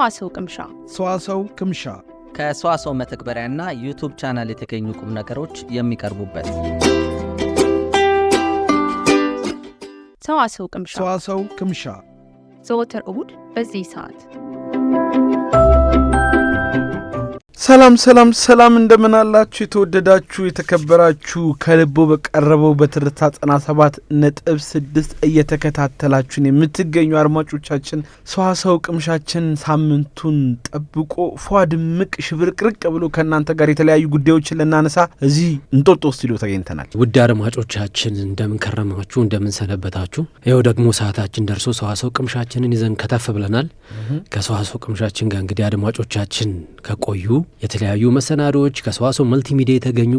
ሰዋሰው ቅምሻ ከሰዋሰው መተግበሪያና ዩቲዩብ ቻናል የተገኙ ቁም ነገሮች የሚቀርቡበት ሰዋሰው ቅምሻ ዘወትር እሁድ በዚህ ሰዓት። ሰላም እንደምን አላችሁ የተወደዳችሁ የተከበራችሁ ከልቦ በቀረበው በትርታ 97.6 እየተከታተላችሁን የምትገኙ አድማጮቻችን ሰዋሰው ቅምሻችን ሳምንቱን ጠብቆ ፏድምቅ ሽብርቅርቅ ብሎ ከናንተ ጋር የተለያዩ ጉዳዮችን ለናነሳ እዚህ እንጦጦ ስቱዲዮ ተገኝተናል። ውድ አድማጮቻችን እንደምን ከረማችሁ እንደምን ሰነበታችሁ? ይኸው ደግሞ ሰዓታችን ደርሶ ሰዋሰው ቅምሻችንን ይዘን ከተፍ ብለናል። ከሰዋሰው ቅምሻችን ጋር እንግዲህ አድማጮቻችን ከቆዩ የተለያዩ መሰናዶዎች ከሰዋሰው መልቲሚዲያ የተገኙ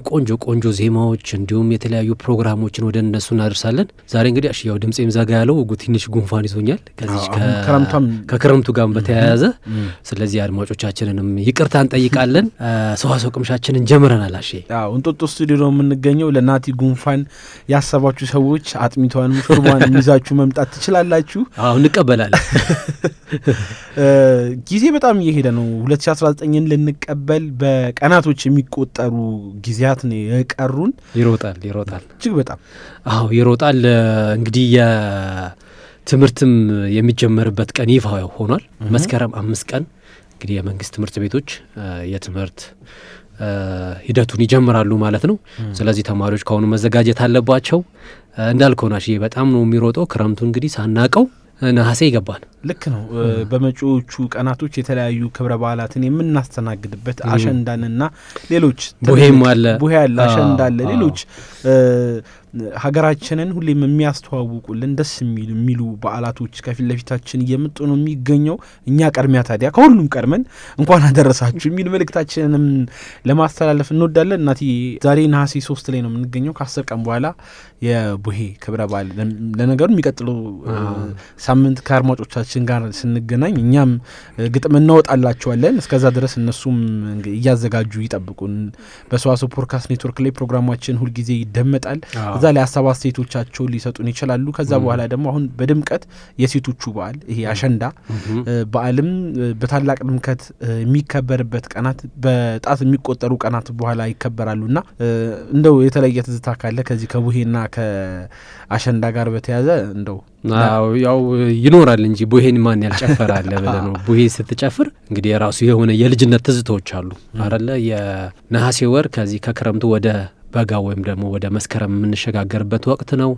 ቆንጆ ዜማዎች እንዲሁም የተለያዩ ፕሮግራሞችን ወደ እነሱ እናደርሳለን። ዛሬ እንግዲህ አሽያው ድምጼም ዘጋ ያለው ትንሽ ጉንፋን ይዞኛል ከዚህ ከክረምቱ ጋር በተያያዘ ስለዚህ አድማጮቻችንንም ይቅርታ እንጠይቃለን። ሰዋሰው ቅምሻችንን ጀምረናል። እንጦጦ ስቱዲዮ ነው የምንገኘው። ለናቲ ጉንፋን ያሰባችሁ ሰዎች አጥሚቷን ሾርባን ይዛችሁ መምጣት ትችላላችሁ። እንቀበላለን። ጊዜ በጣም እየሄደ ነው። 2019ን ልንቀበል በቀናቶች የሚቆጠሩ ጊዜያት ነው የቀሩን። ይሮጣል እጅግ በጣም ይሮጣል። እንግዲህ የትምህርትም የሚጀመርበት ቀን ይፋ ሆኗል። መስከረም 5 ቀን እንግዲህ የመንግስት ትምህርት ቤቶች የትምህርት ሂደቱን ይጀምራሉ ማለት ነው። ስለዚህ ተማሪዎች ካሁኑ መዘጋጀት አለባቸው። እንዳልከው ናሽ በጣም ነው የሚሮጠው። ክረምቱ እንግዲህ ሳናቀው ነሐሴ ይገባል። ልክ ነው። በመጪዎቹ ቀናቶች የተለያዩ ክብረ በዓላትን የምናስተናግድበት አሸንዳንና ሌሎች ቡሄም አለ አሸንዳ አለ ሌሎች ሀገራችንን ሁሌም የሚያስተዋውቁልን ደስ የሚሉ በዓላቶች ከፊት ለፊታችን እየመጡ ነው የሚገኘው። እኛ ቀድሚያ ታዲያ ከሁሉም ቀድመን እንኳን አደረሳችሁ የሚል መልእክታችንንም ለማስተላለፍ እንወዳለን። እናቴ ዛሬ ነሐሴ 3 ላይ ነው የምንገኘው። ከ10 ቀን በኋላ የቡሄ ክብረ በዓል ለነገሩ የሚቀጥለው ሳምንት ከአድማጮቻችን ጋር ስንገናኝ እኛም ግጥም እናወጣላቸዋለን። እስከዛ ድረስ እነሱም እያዘጋጁ ይጠብቁን። በሰዋሰው ፖድካስት ኔትወርክ ላይ ፕሮግራማችን ሁልጊዜ ይደመጣል። እዛ ላይ ሀሳብ አስተያየቶቻቸውን ሊሰጡን ይችላሉ። ከዛ በኋላ ደግሞ አሁን በድምቀት የሴቶቹ በዓል ይሄ አሸንዳ በዓልም በታላቅ ድምቀት የሚከበርበት ቀናት በጣት የሚቆጠሩ ቀናት በኋላ ይከበራሉና እንደው የተለየ ትዝታ ካለ ከዚህ ከቡሄና ከአሸንዳ ጋር በተያያዘ እንደው ያው ይኖራል እንጂ ቡሄን ማን ያልጨፈራል ብለ ነው። ቡሄ ስትጨፍር እንግዲህ የራሱ የሆነ የልጅነት ትዝታዎች አሉ አይደለ? የነሐሴ ወር ከዚህ ከክረምቱ ወደ በጋ ወይም ደግሞ ወደ መስከረም የምንሸጋገርበት ወቅት ነው።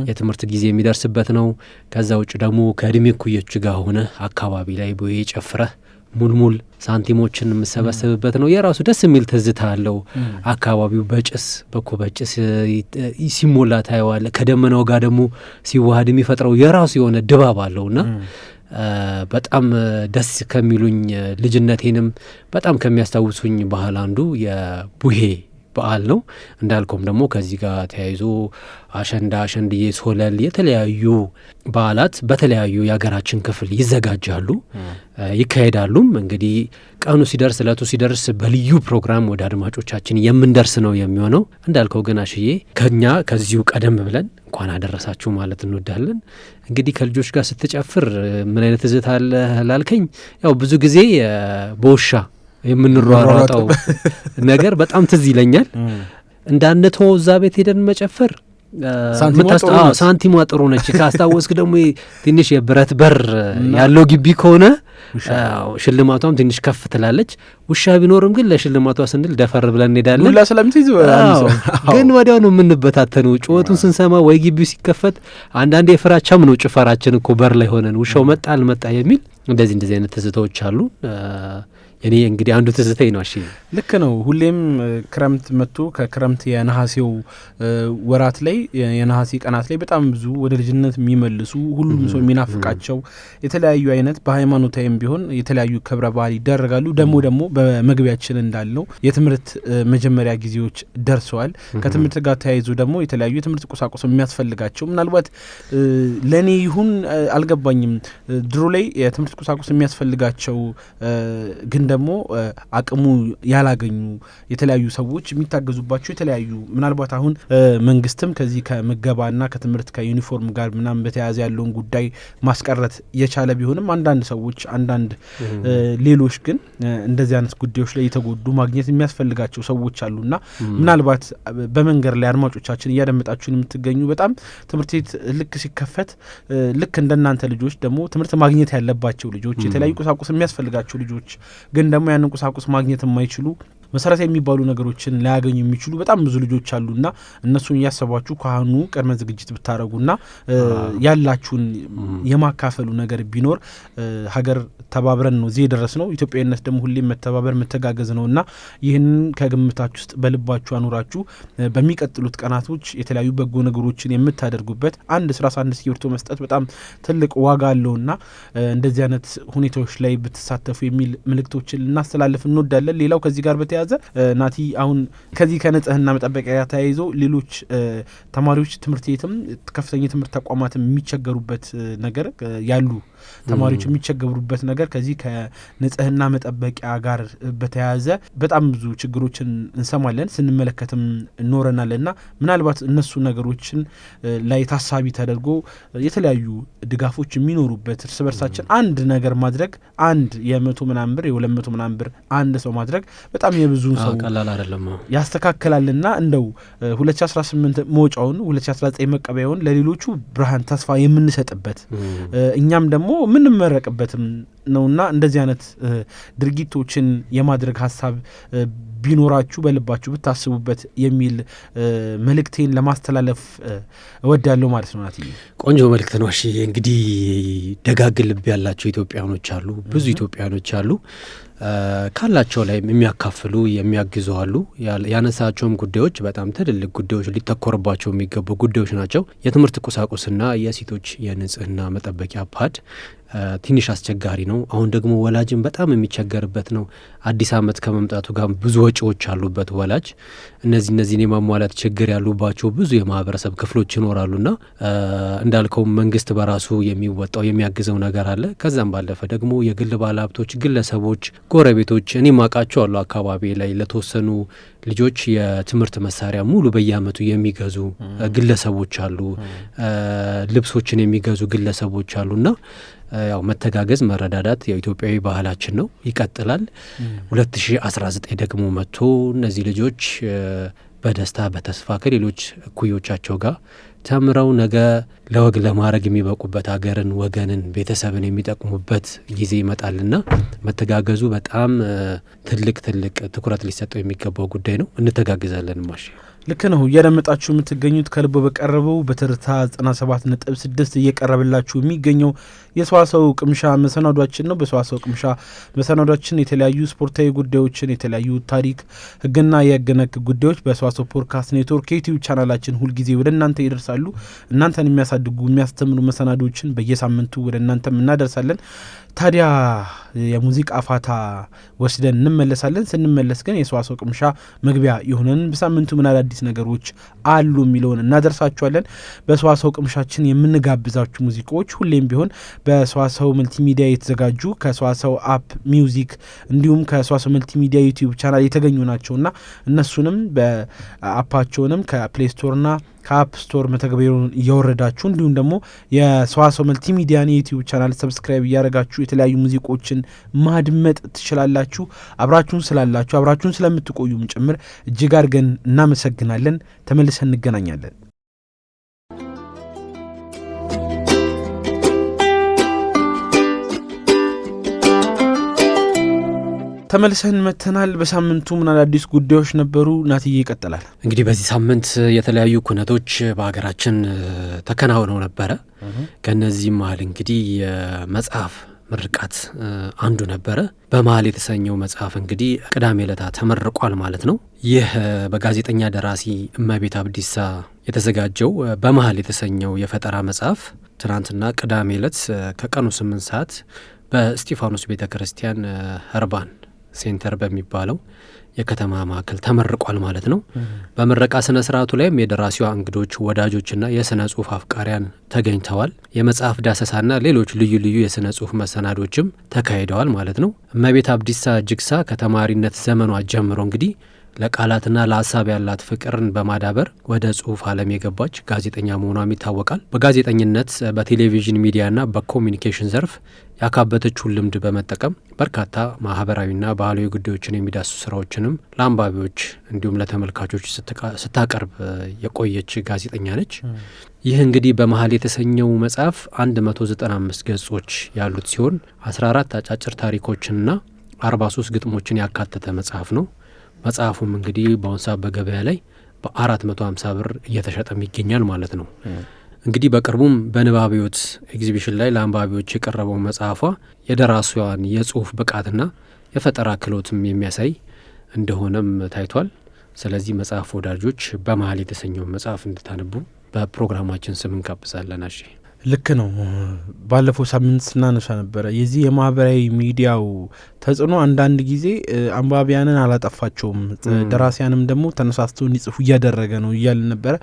የትምህርት ጊዜ የሚደርስበት ነው። ከዛ ውጭ ደግሞ ከእድሜ እኩዮች ጋር ሆነ አካባቢ ላይ ቡሄ ጨፍረህ ሙልሙል ሳንቲሞችን የምሰበስብበት ነው። የራሱ ደስ የሚል ትዝታ አለው። አካባቢው በጭስ ሲሞላ ታየዋለ። ከደመናው ጋር ደግሞ ሲዋሃድ የሚፈጥረው የራሱ የሆነ ድባብ አለውና በጣም ደስ ከሚሉኝ ልጅነቴንም በጣም ከሚያስታውሱኝ ባህል አንዱ የቡሄ በዓል ነው። እንዳልኩም ደግሞ ከዚህ ጋር ተያይዞ አሸንዳ፣ አሸንድዬ፣ ሶለል የተለያዩ በዓላት በተለያዩ የሀገራችን ክፍል ይዘጋጃሉ ይካሄዳሉም። እንግዲህ ቀኑ ሲደርስ እለቱ ሲደርስ በልዩ ፕሮግራም ወደ አድማጮቻችን የምንደርስ ነው የሚሆነው። እንዳልከው ግን አሽዬ ከኛ ከዚሁ ቀደም ብለን እንኳን አደረሳችሁ ማለት እንወዳለን። እንግዲህ ከልጆች ጋር ስትጨፍር ምን አይነት ትዝታ አለ ላልከኝ፣ ያው ብዙ ጊዜ በውሻ የምንሯሯጠው ነገር በጣም ትዝ ይለኛል። እንዳንተው እዛ ቤት ሄደን መጨፈር ሳንቲሟ ጥሩ ነች። ካስታወስክ ደግሞ ትንሽ የብረት በር ያለው ግቢ ከሆነ ሽልማቷም ትንሽ ከፍ ትላለች። ውሻ ቢኖርም ግን ለሽልማቷ ስንል ደፈር ብለን እንሄዳለን። ግን ወዲያው ነው የምንበታተነው ጩኸቱን ስንሰማ ወይ ግቢው ሲከፈት። አንዳንዴ የፍራቻም ነው ጭፈራችን እኮ በር ላይ ሆነን ውሻው መጣ አልመጣ የሚል እንደዚህ አይነት ትዝታዎች አሉ። እኔ እንግዲህ አንዱ ትዝታኝ ነው። ልክ ነው። ሁሌም ክረምት መጥቶ ከክረምት የነሐሴው ወራት ላይ የነሐሴ ቀናት ላይ በጣም ብዙ ወደ ልጅነት የሚመልሱ ሁሉም ሰው የሚናፍቃቸው የተለያዩ አይነት በሃይማኖታዊም ቢሆን የተለያዩ ክብረ በዓል ይደረጋሉ። ደግሞ በመግቢያችን እንዳልነው የትምህርት መጀመሪያ ጊዜዎች ደርሰዋል። ከትምህርት ጋር ተያይዞ ደግሞ የተለያዩ የትምህርት ቁሳቁስ የሚያስፈልጋቸው ምናልባት ለእኔ ይሁን አልገባኝም፣ ድሮ ላይ የትምህርት ቁሳቁስ የሚያስፈልጋቸው ግን ደግሞ አቅሙ ያላገኙ የተለያዩ ሰዎች የሚታገዙባቸው የተለያዩ ምናልባት አሁን መንግስትም ከዚህ ከምገባና ከትምህርት ከዩኒፎርም ጋር ምናምን በተያያዘ ያለውን ጉዳይ ማስቀረት የቻለ ቢሆንም አንዳንድ ሰዎች አንዳንድ ሌሎች ግን እንደዚህ አይነት ጉዳዮች ላይ የተጎዱ ማግኘት የሚያስፈልጋቸው ሰዎች አሉና ምናልባት በመንገር ላይ አድማጮቻችን እያደመጣችሁን የምትገኙ በጣም ትምህርት ቤት ልክ ሲከፈት ልክ እንደናንተ ልጆች ደግሞ ትምህርት ማግኘት ያለባቸው ልጆች የተለያዩ ቁሳቁስ የሚያስፈልጋቸው ልጆች ግን ደግሞ ያንን ቁሳቁስ ማግኘት የማይችሉ መሰረታዊ የሚባሉ ነገሮችን ላያገኙ የሚችሉ በጣም ብዙ ልጆች አሉና እነሱን እያሰባችሁ ካህኑ ቅድመ ዝግጅት ብታረጉና ያላችሁን የማካፈሉ ነገር ቢኖር ሀገር ተባብረን ነው እዚህ የደረስነው። ኢትዮጵያዊነት ደግሞ ሁሌም መተባበር መተጋገዝ ነውና ይህንን ከግምታችሁ ውስጥ በልባችሁ አኑራችሁ በሚቀጥሉት ቀናቶች የተለያዩ በጎ ነገሮችን የምታደርጉበት አንድ ስራ ሳንድ እስኪርቶ መስጠት በጣም ትልቅ ዋጋ አለውና እንደዚህ አይነት ሁኔታዎች ላይ ብትሳተፉ የሚል መልእክቶችን ልናስተላልፍ እንወዳለን። ሌላው ከዚህ ጋር በተያያዘ ናቲ አሁን ከዚህ ከንጽህና መጠበቂያ ተያይዞ ሌሎች ተማሪዎች ትምህርት ቤትም ከፍተኛ ትምህርት ተቋማትም የሚቸገሩበት ነገር ያሉ ተማሪዎች የሚቸገሩበት ነገር ከዚህ ከንጽህና መጠበቂያ ጋር በተያያዘ በጣም ብዙ ችግሮችን እንሰማለን ስንመለከትም ኖረናልና ምናልባት እነሱ ነገሮችን ላይ ታሳቢ ተደርጎ የተለያዩ ድጋፎች የሚኖሩበት እርስ በርሳችን አንድ ነገር ማድረግ አንድ የ100 ምናምን ብር የ200 ምናምን ብር አንድ ሰው ማድረግ በጣም የብዙን ሰው ቀላል አይደለም ያስተካክላልና እንደው 2018 መውጫውን 2019 መቀበያውን ለሌሎቹ ብርሃን ተስፋ የምንሰጥበት እኛም ደግሞ ምንመረቅበትም ነውና እንደዚህ አይነት ድርጊቶችን የማድረግ ሀሳብ ቢኖራችሁ በልባችሁ ብታስቡበት የሚል መልእክቴን ለማስተላለፍ እወዳለሁ ማለት ነው። ናቲ ቆንጆ መልእክት ነው። እሺ እንግዲህ ደጋግ ልብ ያላቸው ኢትዮጵያኖች አሉ፣ ብዙ ኢትዮጵያኖች አሉ ካላቸው ላይ የሚያካፍሉ የሚያግዙ አሉ። ያነሳቸውም ጉዳዮች በጣም ትልልቅ ጉዳዮች ሊተኮርባቸው የሚገቡ ጉዳዮች ናቸው። የትምህርት ቁሳቁስና የሴቶች የንጽህና መጠበቂያ ፓድ ትንሽ አስቸጋሪ ነው። አሁን ደግሞ ወላጅን በጣም የሚቸገርበት ነው። አዲስ ዓመት ከመምጣቱ ጋር ብዙ ወጪዎች አሉበት ወላጅ እነዚህን የማሟላት ችግር ያሉባቸው ብዙ የማህበረሰብ ክፍሎች ይኖራሉና እንዳልከው መንግስት በራሱ የሚወጣው የሚያግዘው ነገር አለ። ከዛም ባለፈ ደግሞ የግል ባለሀብቶች፣ ግለሰቦች፣ ጎረቤቶች እኔ ማቃቸው አሉ አካባቢ ላይ ለተወሰኑ ልጆች የትምህርት መሳሪያ ሙሉ በየአመቱ የሚገዙ ግለሰቦች አሉ። ልብሶችን የሚገዙ ግለሰቦች አሉና ያው መተጋገዝ መረዳዳት የኢትዮጵያዊ ባህላችን ነው፣ ይቀጥላል። 2019 ደግሞ መጥቶ እነዚህ ልጆች በደስታ በተስፋ ከሌሎች እኩዮቻቸው ጋር ተምረው ነገ ለወግ ለማድረግ የሚበቁበት ሀገርን፣ ወገንን፣ ቤተሰብን የሚጠቅሙበት ጊዜ ይመጣልና መተጋገዙ በጣም ትልቅ ትኩረት ሊሰጠው የሚገባው ጉዳይ ነው። እንተጋግዛለን ማሽ ልክ ነው። እያደመጣችሁ የምትገኙት ከልቦ በቀረበው በትርታ 97.6 እየቀረበላችሁ የሚገኘው የሰዋሰው ቅምሻ መሰናዷችን ነው። በሰዋሰው ቅምሻ መሰናዷችን የተለያዩ ስፖርታዊ ጉዳዮችን፣ የተለያዩ ታሪክ፣ ህግና የህግ ነክ ጉዳዮች በሰዋሰው ፖድካስት ኔትወርክ ዩቲዩብ ቻናላችን ሁልጊዜ ወደ እናንተ ይደርሳሉ። እናንተን የሚያሳድጉ የሚያስተምሩ መሰናዶችን በየሳምንቱ ወደ እናንተም እናደርሳለን። ታዲያ የሙዚቃ ፋታ ወስደን እንመለሳለን። ስንመለስ ግን የሰዋሰው ቅምሻ መግቢያ የሆነን በሳምንቱ ምን አዳዲስ ነገሮች አሉ የሚለውን እናደርሳችኋለን። በሰዋሰው ቅምሻችን የምንጋብዛችሁ ሙዚቃዎች ሁሌም ቢሆን በሰዋሰው መልቲሚዲያ የተዘጋጁ ከሰዋሰው አፕ ሚውዚክ እንዲሁም ከሰዋሰው መልቲሚዲያ ዩቲዩብ ቻናል የተገኙ ናቸውና እነሱንም በአፓቸውንም ከፕሌይ ስቶርና ከአፕ ስቶር መተግበሪያውን እያወረዳችሁ እንዲሁም ደግሞ የሰዋሰው መልቲሚዲያን የዩቲዩብ ቻናል ሰብስክራይብ እያደረጋችሁ የተለያዩ ሙዚቆችን ማድመጥ ትችላላችሁ። አብራችሁን ስላላችሁ አብራችሁን ስለምትቆዩም ጭምር እጅግ አድርገን እናመሰግናለን። ተመልሰን እንገናኛለን። ተመልሰን መተናል። በሳምንቱ ምን አዳዲስ ጉዳዮች ነበሩ? ናትዬ ይቀጥላል። እንግዲህ በዚህ ሳምንት የተለያዩ ኩነቶች በሀገራችን ተከናውነው ነበረ። ከነዚህ መሀል እንግዲህ የመጽሐፍ ምርቃት አንዱ ነበረ። በመሀል የተሰኘው መጽሐፍ እንግዲህ ቅዳሜ ዕለት ተመርቋል ማለት ነው። ይህ በጋዜጠኛ ደራሲ እመቤት አብዲሳ የተዘጋጀው በመሀል የተሰኘው የፈጠራ መጽሐፍ ትናንትና ቅዳሜ ዕለት ከቀኑ 8 ሰዓት በእስጢፋኖስ ቤተ ክርስቲያን ህርባን ሴንተር በሚባለው የከተማ ማዕከል ተመርቋል ማለት ነው። በምረቃ ስነ ስርዓቱ ላይም የደራሲዋ እንግዶች፣ ወዳጆችና የስነ ጽሁፍ አፍቃሪያን ተገኝተዋል። የመጽሐፍ ዳሰሳና ሌሎች ልዩ ልዩ የስነ ጽሁፍ መሰናዶችም ተካሂደዋል ማለት ነው። እመቤት አብዲሳ ጅግሳ ከተማሪነት ዘመኗ ጀምሮ እንግዲህ ለቃላትና ለሀሳብ ያላት ፍቅርን በማዳበር ወደ ጽሁፍ ዓለም የገባች ጋዜጠኛ መሆኗም ይታወቃል። በጋዜጠኝነት በቴሌቪዥን ሚዲያና በኮሚኒኬሽን ዘርፍ ያካበተችውን ልምድ በመጠቀም በርካታ ማህበራዊና ባህላዊ ጉዳዮችን የሚዳሱ ስራዎችንም ለአንባቢዎች እንዲሁም ለተመልካቾች ስታቀርብ የቆየች ጋዜጠኛ ነች። ይህ እንግዲህ በመሀል የተሰኘው መጽሐፍ 195 ገጾች ያሉት ሲሆን 14 አጫጭር ታሪኮችንና 43 ግጥሞችን ያካተተ መጽሐፍ ነው። መጽሐፉም እንግዲህ በአሁኑ ሰዓት በገበያ ላይ በ450 ብር እየተሸጠም ይገኛል ማለት ነው። እንግዲህ በቅርቡም በንባብ ሕይወት ኤግዚቢሽን ላይ ለአንባቢዎች የቀረበው መጽሐፏ የደራሲዋን የጽሁፍ ብቃትና የፈጠራ ክህሎትም የሚያሳይ እንደሆነም ታይቷል። ስለዚህ መጽሐፍ ወዳጆች በመሀል የተሰኘውን መጽሐፍ እንድታነቡ በፕሮግራማችን ስም እንጋብዛለን። እሺ ልክ ነው። ባለፈው ሳምንት ስናነሳ ነበረ የዚህ የማህበራዊ ሚዲያው ተጽዕኖ አንዳንድ ጊዜ አንባቢያንን አላጠፋቸውም፣ ደራሲያንም ደግሞ ተነሳስተው እንዲጽፉ እያደረገ ነው እያልን ነበረ።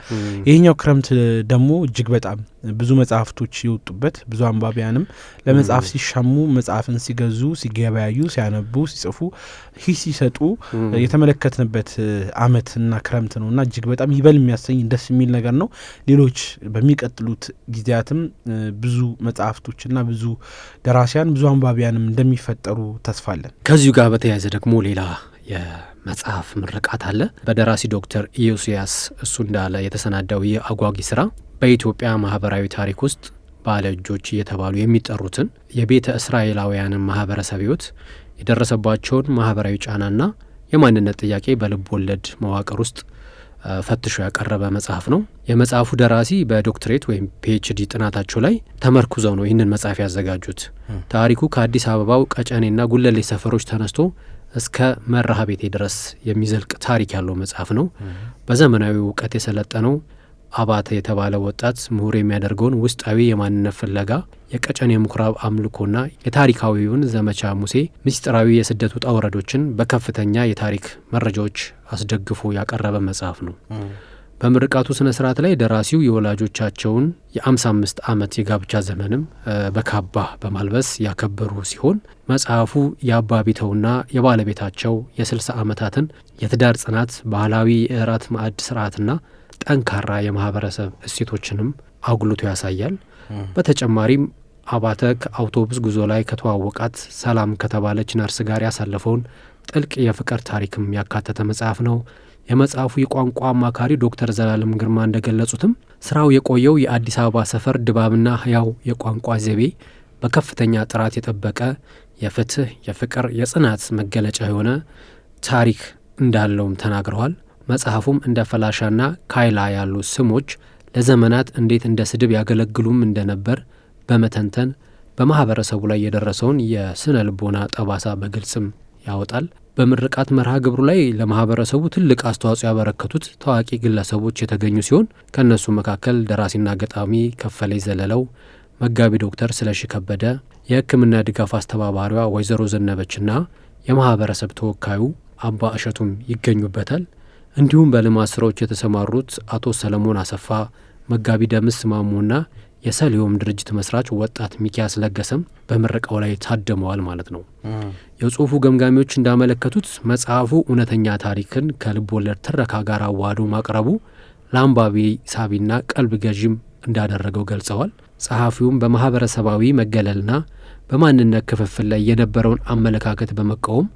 ይሄኛው ክረምት ደግሞ እጅግ በጣም ብዙ መጽሐፍቶች የወጡበት፣ ብዙ አንባቢያንም ለመጽሐፍ ሲሻሙ፣ መጽሐፍን ሲገዙ፣ ሲገበያዩ፣ ሲያነቡ፣ ሲጽፉ፣ ሂስ ሲሰጡ የተመለከትንበት አመትና ክረምት ነው እና እጅግ በጣም ይበል የሚያሰኝ ደስ የሚል ነገር ነው። ሌሎች በሚቀጥሉት ጊዜያትም ብዙ መጽሐፍቶችና ብዙ ደራሲያን ብዙ አንባቢያንም እንደሚፈጠሩ ተስፋለን። ከዚሁ ጋር በተያያዘ ደግሞ ሌላ የመጽሐፍ ምርቃት አለ። በደራሲ ዶክተር ኢዮስያስ እሱ እንዳለ የተሰናዳው ይህ አጓጊ ስራ በኢትዮጵያ ማህበራዊ ታሪክ ውስጥ ባለ እጆች እየተባሉ የሚጠሩትን የቤተ እስራኤላውያንን ማህበረሰብ ህይወት የደረሰባቸውን ማህበራዊ ጫናና የማንነት ጥያቄ በልብ ወለድ መዋቅር ውስጥ ፈትሾ ያቀረበ መጽሐፍ ነው። የመጽሐፉ ደራሲ በዶክትሬት ወይም ፒኤችዲ ጥናታቸው ላይ ተመርኩዘው ነው ይህንን መጽሐፍ ያዘጋጁት። ታሪኩ ከአዲስ አበባው ቀጨኔና ጉለሌ ሰፈሮች ተነስቶ እስከ መርሃ ቤቴ ድረስ የሚዘልቅ ታሪክ ያለው መጽሐፍ ነው። በዘመናዊ እውቀት የሰለጠነው አባተ የተባለ ወጣት ምሁር የሚያደርገውን ውስጣዊ የማንነት ፍለጋ፣ የቀጨኔ ምኩራብ አምልኮና የታሪካዊውን ዘመቻ ሙሴ ምስጢራዊ የስደት ውጣ ውረዶችን በከፍተኛ የታሪክ መረጃዎች አስደግፎ ያቀረበ መጽሐፍ ነው። በምርቃቱ ስነ ስርዓት ላይ ደራሲው የወላጆቻቸውን የ55 ዓመት የጋብቻ ዘመንም በካባ በማልበስ ያከበሩ ሲሆን መጽሐፉ የአባቢተውና የባለቤታቸው የ60 ዓመታትን የትዳር ጽናት፣ ባህላዊ የእራት ማዕድ ስርዓትና ጠንካራ የማህበረሰብ እሴቶችንም አጉልቶ ያሳያል። በተጨማሪም አባተ ከአውቶቡስ ጉዞ ላይ ከተዋወቃት ሰላም ከተባለች ነርስ ጋር ያሳለፈውን ጥልቅ የፍቅር ታሪክም ያካተተ መጽሐፍ ነው። የመጽሐፉ የቋንቋ አማካሪ ዶክተር ዘላለም ግርማ እንደገለጹትም ስራው የቆየው የአዲስ አበባ ሰፈር ድባብና ህያው የቋንቋ ዘይቤ በከፍተኛ ጥራት የጠበቀ የፍትህ፣ የፍቅር፣ የጽናት መገለጫ የሆነ ታሪክ እንዳለውም ተናግረዋል። መጽሐፉም እንደ ፈላሻና ካይላ ያሉ ስሞች ለዘመናት እንዴት እንደ ስድብ ያገለግሉም እንደነበር በመተንተን በማህበረሰቡ ላይ የደረሰውን የስነ ልቦና ጠባሳ በግልጽም ያወጣል። በምርቃት መርሃ ግብሩ ላይ ለማህበረሰቡ ትልቅ አስተዋጽኦ ያበረከቱት ታዋቂ ግለሰቦች የተገኙ ሲሆን ከእነሱ መካከል ደራሲና ገጣሚ ከፈለኝ ዘለለው፣ መጋቢ ዶክተር ስለሺ ከበደ፣ የሕክምና ድጋፍ አስተባባሪዋ ወይዘሮ ዘነበችና የማህበረሰብ ተወካዩ አባ እሸቱም ይገኙበታል። እንዲሁም በልማት ስራዎች የተሰማሩት አቶ ሰለሞን አሰፋ፣ መጋቢ ደምስ ማሙና የሰሊዮም ድርጅት መስራች ወጣት ሚኪያስ ለገሰም በምረቃው ላይ ታደመዋል ማለት ነው። የጽሁፉ ገምጋሚዎች እንዳመለከቱት መጽሐፉ እውነተኛ ታሪክን ከልብ ወለድ ትረካ ጋር አዋህዶ ማቅረቡ ለአንባቢ ሳቢና ቀልብ ገዥም እንዳደረገው ገልጸዋል። ጸሐፊውም በማህበረሰባዊ መገለልና በማንነት ክፍፍል ላይ የነበረውን አመለካከት በመቃወም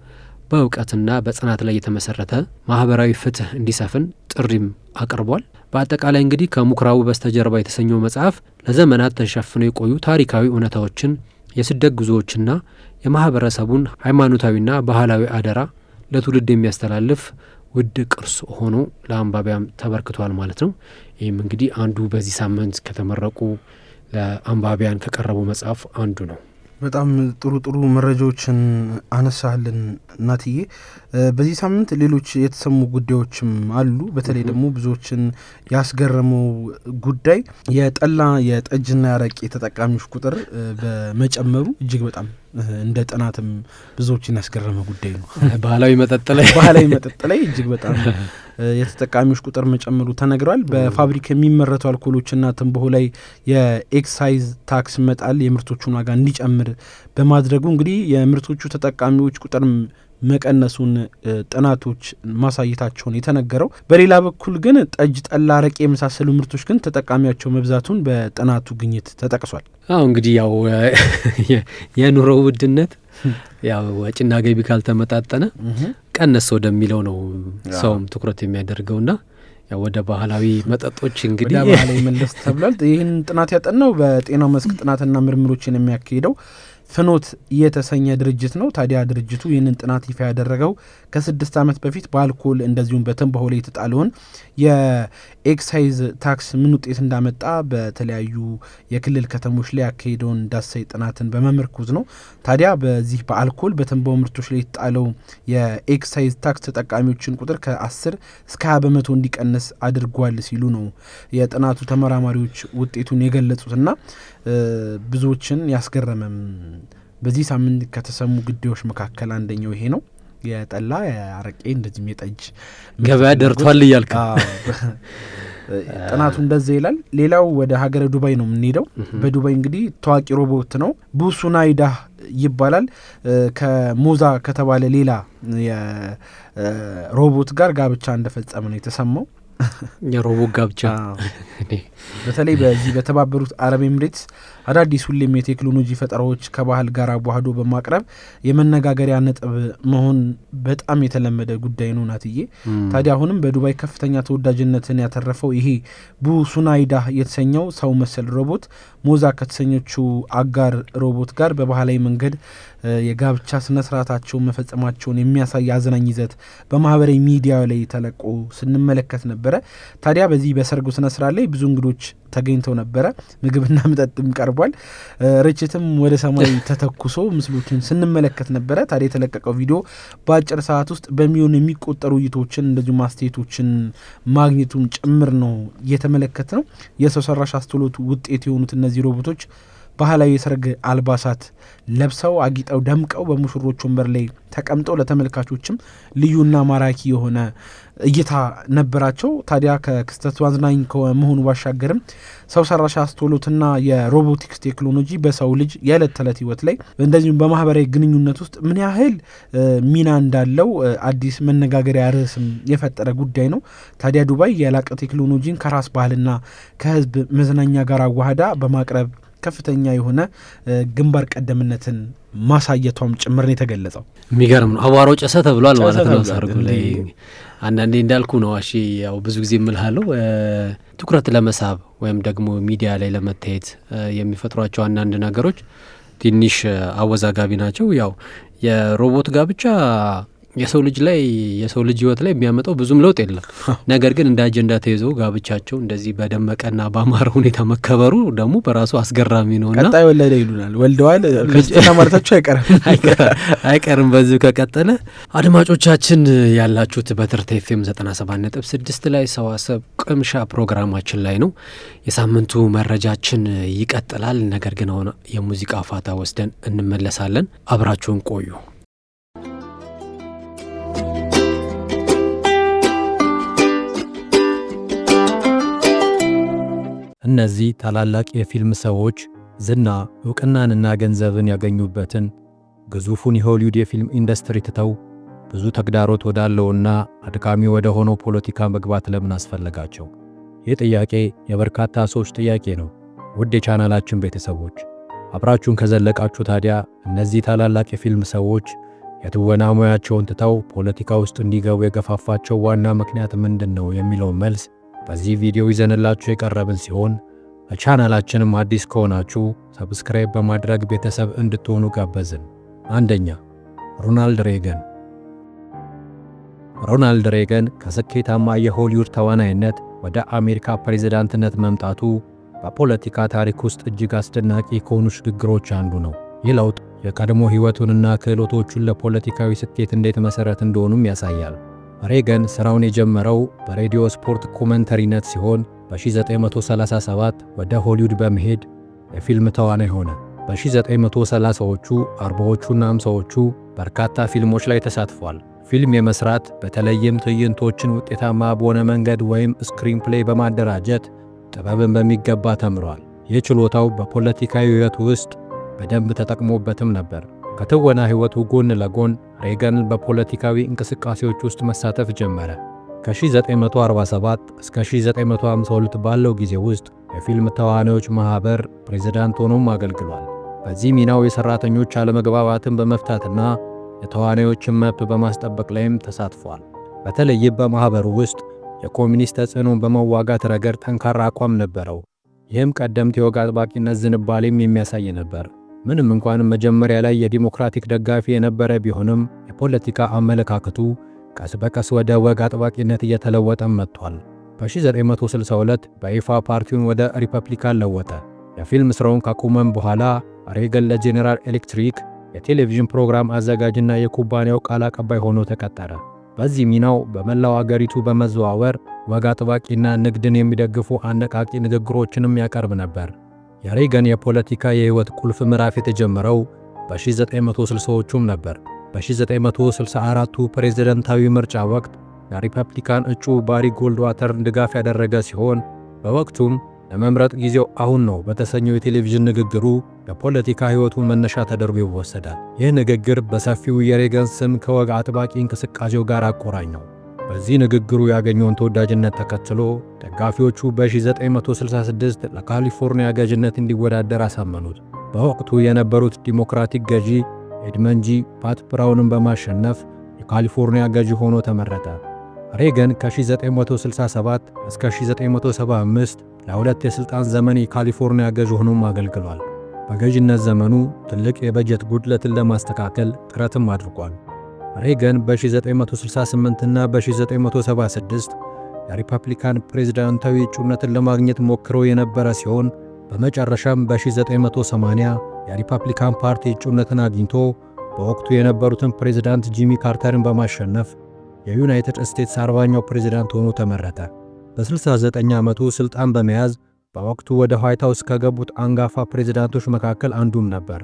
በእውቀትና በጽናት ላይ የተመሰረተ ማህበራዊ ፍትህ እንዲሰፍን ጥሪም አቅርቧል። በአጠቃላይ እንግዲህ ከምኩራቡ በስተጀርባ የተሰኘው መጽሐፍ ለዘመናት ተሸፍነው የቆዩ ታሪካዊ እውነታዎችን፣ የስደት ጉዞዎችና የማህበረሰቡን ሃይማኖታዊና ባህላዊ አደራ ለትውልድ የሚያስተላልፍ ውድ ቅርስ ሆኖ ለአንባቢያም ተበርክቷል ማለት ነው። ይህም እንግዲህ አንዱ በዚህ ሳምንት ከተመረቁ ለአንባቢያን ከቀረቡ መጽሐፍ አንዱ ነው። በጣም ጥሩ መረጃዎችን አነሳልን ናትዬ። በዚህ ሳምንት ሌሎች የተሰሙ ጉዳዮችም አሉ። በተለይ ደግሞ ብዙዎችን ያስገረመው ጉዳይ የጠላ የጠጅና ያረቄ ተጠቃሚዎች ቁጥር በመጨመሩ እጅግ በጣም እንደ ጥናትም ብዙዎችን ያስገረመ ጉዳይ ነው። ባህላዊ መጠጥ ላይ እጅግ በጣም የተጠቃሚዎች ቁጥር መጨመሩ ተነግሯል። በፋብሪካ የሚመረቱ አልኮሎችና ትንባሆ ላይ የኤክሳይዝ ታክስ መጣል የምርቶቹን ዋጋ እንዲጨምር በማድረጉ እንግዲህ የምርቶቹ ተጠቃሚዎች ቁጥር መቀነሱን ጥናቶች ማሳየታቸውን የተነገረው። በሌላ በኩል ግን ጠጅ፣ ጠላ፣ አረቄ የመሳሰሉ ምርቶች ግን ተጠቃሚያቸው መብዛቱን በጥናቱ ግኝት ተጠቅሷል። እንግዲህ ያው የኑሮ ውድነት ያው ወጪና ገቢ ካልተመጣጠነ ቀነስ ወደሚለው ነው ሰውም ትኩረት የሚያደርገውና ያው ወደ ባህላዊ መጠጦች እንግዲህ ወደ ባህላዊ መለስ ተብሏል። ይህን ጥናት ያጠናው በጤናው መስክ ጥናትና ምርምሮችን የሚያካሂደው ፍኖት የተሰኘ ድርጅት ነው። ታዲያ ድርጅቱ ይህንን ጥናት ይፋ ያደረገው ከ6 ዓመት በፊት በአልኮል እንደዚሁም በትንባሆ ላይ የተጣለውን የኤክሳይዝ ታክስ ምን ውጤት እንዳመጣ በተለያዩ የክልል ከተሞች ላይ ያካሄደውን ዳሳይ ጥናትን በመመርኮዝ ነው። ታዲያ በዚህ በአልኮል በትንባሆ ምርቶች ላይ የተጣለው የኤክሳይዝ ታክስ ተጠቃሚዎችን ቁጥር ከ10 እስከ 20 በመቶ እንዲቀንስ አድርጓል ሲሉ ነው የጥናቱ ተመራማሪዎች ውጤቱን የገለጹትና ብዙዎችን ያስገረመም በዚህ ሳምንት ከተሰሙ ጉዳዮች መካከል አንደኛው ይሄ ነው። የጠላ የአረቄ እንደዚህም የጠጅ ገበያ ደርቷል እያልክ ጥናቱ እንደዛ ይላል። ሌላው ወደ ሀገረ ዱባይ ነው የምንሄደው። በዱባይ እንግዲህ ታዋቂ ሮቦት ነው ቡሱናይዳ ይባላል። ከሞዛ ከተባለ ሌላ የሮቦት ጋር ጋብቻ እንደፈጸመ ነው የተሰማው። የሮቦት ጋብቻ በተለይ በዚህ በተባበሩት አረብ ኤምሬትስ አዳዲስ ሁሌም የቴክኖሎጂ ፈጠራዎች ከባህል ጋር አዋህዶ በማቅረብ የመነጋገሪያ ነጥብ መሆን በጣም የተለመደ ጉዳይ ነው ናትዬ። ታዲያ አሁንም በዱባይ ከፍተኛ ተወዳጅነትን ያተረፈው ይሄ ቡሱናይዳ የተሰኘው ሰው መሰል ሮቦት ሞዛ ከተሰኘችው አጋር ሮቦት ጋር በባህላዊ መንገድ የጋብቻ ስነስርዓታቸውን መፈጸማቸውን የሚያሳይ አዝናኝ ይዘት በማህበራዊ ሚዲያ ላይ ተለቆ ስንመለከት ነበረ። ታዲያ በዚህ በሰርጉ ስነስርዓት ላይ ብዙ እንግዶች ተገኝተው ነበረ። ምግብና መጠጥም ቀርቧል። ርችትም ወደ ሰማይ ተተኩሶ ምስሎችን ስንመለከት ነበረ። ታዲያ የተለቀቀው ቪዲዮ በአጭር ሰዓት ውስጥ በሚሊዮን የሚቆጠሩ እይታዎችን እንደዚሁ ማስተያየቶችን ማግኘቱን ጭምር ነው እየተመለከት ነው። የሰው ሰራሽ አስተውሎት ውጤት የሆኑት እነዚህ ሮቦቶች ባህላዊ የሰርግ አልባሳት ለብሰው አጊጠው ደምቀው በሙሽሮች ወንበር ላይ ተቀምጠው ለተመልካቾችም ልዩና ማራኪ የሆነ እይታ ነበራቸው። ታዲያ ከክስተቱ አዝናኝ ከመሆኑ ባሻገርም ሰው ሰራሽ አስተውሎትና የሮቦቲክስ ቴክኖሎጂ በሰው ልጅ የዕለት ተዕለት ህይወት ላይ እንደዚሁም በማህበራዊ ግንኙነት ውስጥ ምን ያህል ሚና እንዳለው አዲስ መነጋገሪያ ርዕስም የፈጠረ ጉዳይ ነው። ታዲያ ዱባይ የላቀ ቴክኖሎጂን ከራስ ባህልና ከህዝብ መዝናኛ ጋር አዋህዳ በማቅረብ ከፍተኛ የሆነ ግንባር ቀደምነትን ማሳየቷም ጭምር ነው የተገለጸው። የሚገርም ነው። አቧራው ጨሰ ተብሏል ማለት ነው ሰርጉ ላይ። አንዳንዴ እንዳልኩ ነው ያው ብዙ ጊዜ እምልሃለሁ ትኩረት ለመሳብ ወይም ደግሞ ሚዲያ ላይ ለመታየት የሚፈጥሯቸው አንዳንድ ነገሮች ትንሽ አወዛጋቢ ናቸው። ያው የሮቦት ጋብቻ የሰው ልጅ ህይወት ላይ የሚያመጣው ብዙም ለውጥ የለም። ነገር ግን እንደ አጀንዳ ተይዞ ጋብቻቸው እንደዚህ በደመቀና በአማረ ሁኔታ መከበሩ ደግሞ በራሱ አስገራሚ ነውና ቀጣይ ወለደ ይሉናል። ወልደዋል ክርስትና ማለታቸው አይቀርም በዚሁ ከቀጠለ። አድማጮቻችን ያላችሁት በትርታ ኤፍኤም 97.6 ላይ ሰዋሰብ ቅምሻ ፕሮግራማችን ላይ ነው። የሳምንቱ መረጃችን ይቀጥላል። ነገር ግን አሁን የሙዚቃ ፋታ ወስደን እንመለሳለን። አብራችሁን ቆዩ። እነዚህ ታላላቅ የፊልም ሰዎች ዝና፣ ዕውቅናንና ገንዘብን ያገኙበትን ግዙፉን የሆሊውድ የፊልም ኢንዱስትሪ ትተው ብዙ ተግዳሮት ወዳለውና አድካሚ ወደ ሆነው ፖለቲካ መግባት ለምን አስፈለጋቸው? ይህ ጥያቄ የበርካታ ሰዎች ጥያቄ ነው። ውድ የቻናላችን ቤተሰቦች አብራችሁን ከዘለቃችሁ ታዲያ እነዚህ ታላላቅ የፊልም ሰዎች የትወና ሙያቸውን ትተው ፖለቲካ ውስጥ እንዲገቡ የገፋፋቸው ዋና ምክንያት ምንድን ነው የሚለውን መልስ በዚህ ቪዲዮ ይዘንላችሁ የቀረብን ሲሆን ለቻናላችንም አዲስ ከሆናችሁ ሰብስክራይብ በማድረግ ቤተሰብ እንድትሆኑ ጋበዝን። አንደኛ፣ ሮናልድ ሬገን። ሮናልድ ሬገን ከስኬታማ የሆሊውድ ተዋናይነት ወደ አሜሪካ ፕሬዝዳንትነት መምጣቱ በፖለቲካ ታሪክ ውስጥ እጅግ አስደናቂ ከሆኑ ሽግግሮች አንዱ ነው። ይህ ለውጥ የቀድሞ ሕይወቱንና ክህሎቶቹን ለፖለቲካዊ ስኬት እንዴት መሠረት እንደሆኑም ያሳያል። ሬገን ሥራውን የጀመረው በሬዲዮ ስፖርት ኮመንተሪነት ሲሆን በ1937 ወደ ሆሊውድ በመሄድ የፊልም ተዋናይ ሆነ። በ1930ዎቹ፣ 40ዎቹና 50ዎቹ በርካታ ፊልሞች ላይ ተሳትፏል። ፊልም የመስራት በተለይም ትዕይንቶችን ውጤታማ በሆነ መንገድ ወይም ስክሪንፕሌይ በማደራጀት ጥበብን በሚገባ ተምሯል። ይህ ችሎታው በፖለቲካዊ ሕይወቱ ውስጥ በደንብ ተጠቅሞበትም ነበር። ከትወና ሕይወቱ ጎን ለጎን ሬገን በፖለቲካዊ እንቅስቃሴዎች ውስጥ መሳተፍ ጀመረ። ከ1947 እስከ 1952 ባለው ጊዜ ውስጥ የፊልም ተዋናዮች ማኅበር ፕሬዝዳንት ሆኖም አገልግሏል። በዚህ ሚናው የሠራተኞች አለመግባባትን በመፍታትና የተዋናዮችን መብት በማስጠበቅ ላይም ተሳትፏል። በተለይም በማኅበሩ ውስጥ የኮሚኒስት ተጽዕኖን በመዋጋት ረገድ ጠንካራ አቋም ነበረው። ይህም ቀደምት የወግ አጥባቂነት ዝንባሌም የሚያሳይ ነበር። ምንም እንኳን መጀመሪያ ላይ የዲሞክራቲክ ደጋፊ የነበረ ቢሆንም የፖለቲካ አመለካከቱ ቀስ በቀስ ወደ ወግ አጥባቂነት እየተለወጠም መጥቷል። በ1962 በይፋ ፓርቲውን ወደ ሪፐብሊካን ለወጠ። የፊልም ሥራውን ካቆመም በኋላ ሬገን ለጄኔራል ኤሌክትሪክ የቴሌቪዥን ፕሮግራም አዘጋጅና የኩባንያው ቃል አቀባይ ሆኖ ተቀጠረ። በዚህ ሚናው በመላው አገሪቱ በመዘዋወር ወግ አጥባቂና ንግድን የሚደግፉ አነቃቂ ንግግሮችንም ያቀርብ ነበር። የሬገን የፖለቲካ የሕይወት ቁልፍ ምዕራፍ የተጀመረው በ1960ዎቹም ነበር። በ1964ቱ ፕሬዝደንታዊ ምርጫ ወቅት የሪፐብሊካን እጩ ባሪ ጎልድዋተርን ድጋፍ ያደረገ ሲሆን በወቅቱም ለመምረጥ ጊዜው አሁን ነው በተሰኘው የቴሌቪዥን ንግግሩ የፖለቲካ ሕይወቱን መነሻ ተደርጎ ይወሰዳል። ይህ ንግግር በሰፊው የሬገን ስም ከወግ አጥባቂ እንቅስቃሴው ጋር አቆራኘው። በዚህ ንግግሩ ያገኘውን ተወዳጅነት ተከትሎ ደጋፊዎቹ በ1966 ለካሊፎርኒያ ገዥነት እንዲወዳደር አሳመኑት። በወቅቱ የነበሩት ዲሞክራቲክ ገዢ ኤድመንድ ጂ ፓት ብራውንን በማሸነፍ የካሊፎርኒያ ገዢ ሆኖ ተመረጠ። ሬገን ከ1967 እስከ 1975 ለሁለት የሥልጣን ዘመን የካሊፎርኒያ ገዢ ሆኖም አገልግሏል። በገዢነት ዘመኑ ትልቅ የበጀት ጉድለትን ለማስተካከል ጥረትም አድርጓል። ሬገን በ1968 እና በ1976 የሪፐብሊካን ፕሬዝዳንታዊ እጩነትን ለማግኘት ሞክረው የነበረ ሲሆን በመጨረሻም በ1980 የሪፐብሊካን ፓርቲ እጩነትን አግኝቶ በወቅቱ የነበሩትን ፕሬዝዳንት ጂሚ ካርተርን በማሸነፍ የዩናይትድ ስቴትስ 40ኛው ፕሬዝዳንት ሆኖ ተመረጠ። በ69 ዓመቱ ሥልጣን በመያዝ በወቅቱ ወደ ዋይት ሃውስ ከገቡት አንጋፋ ፕሬዝዳንቶች መካከል አንዱም ነበር።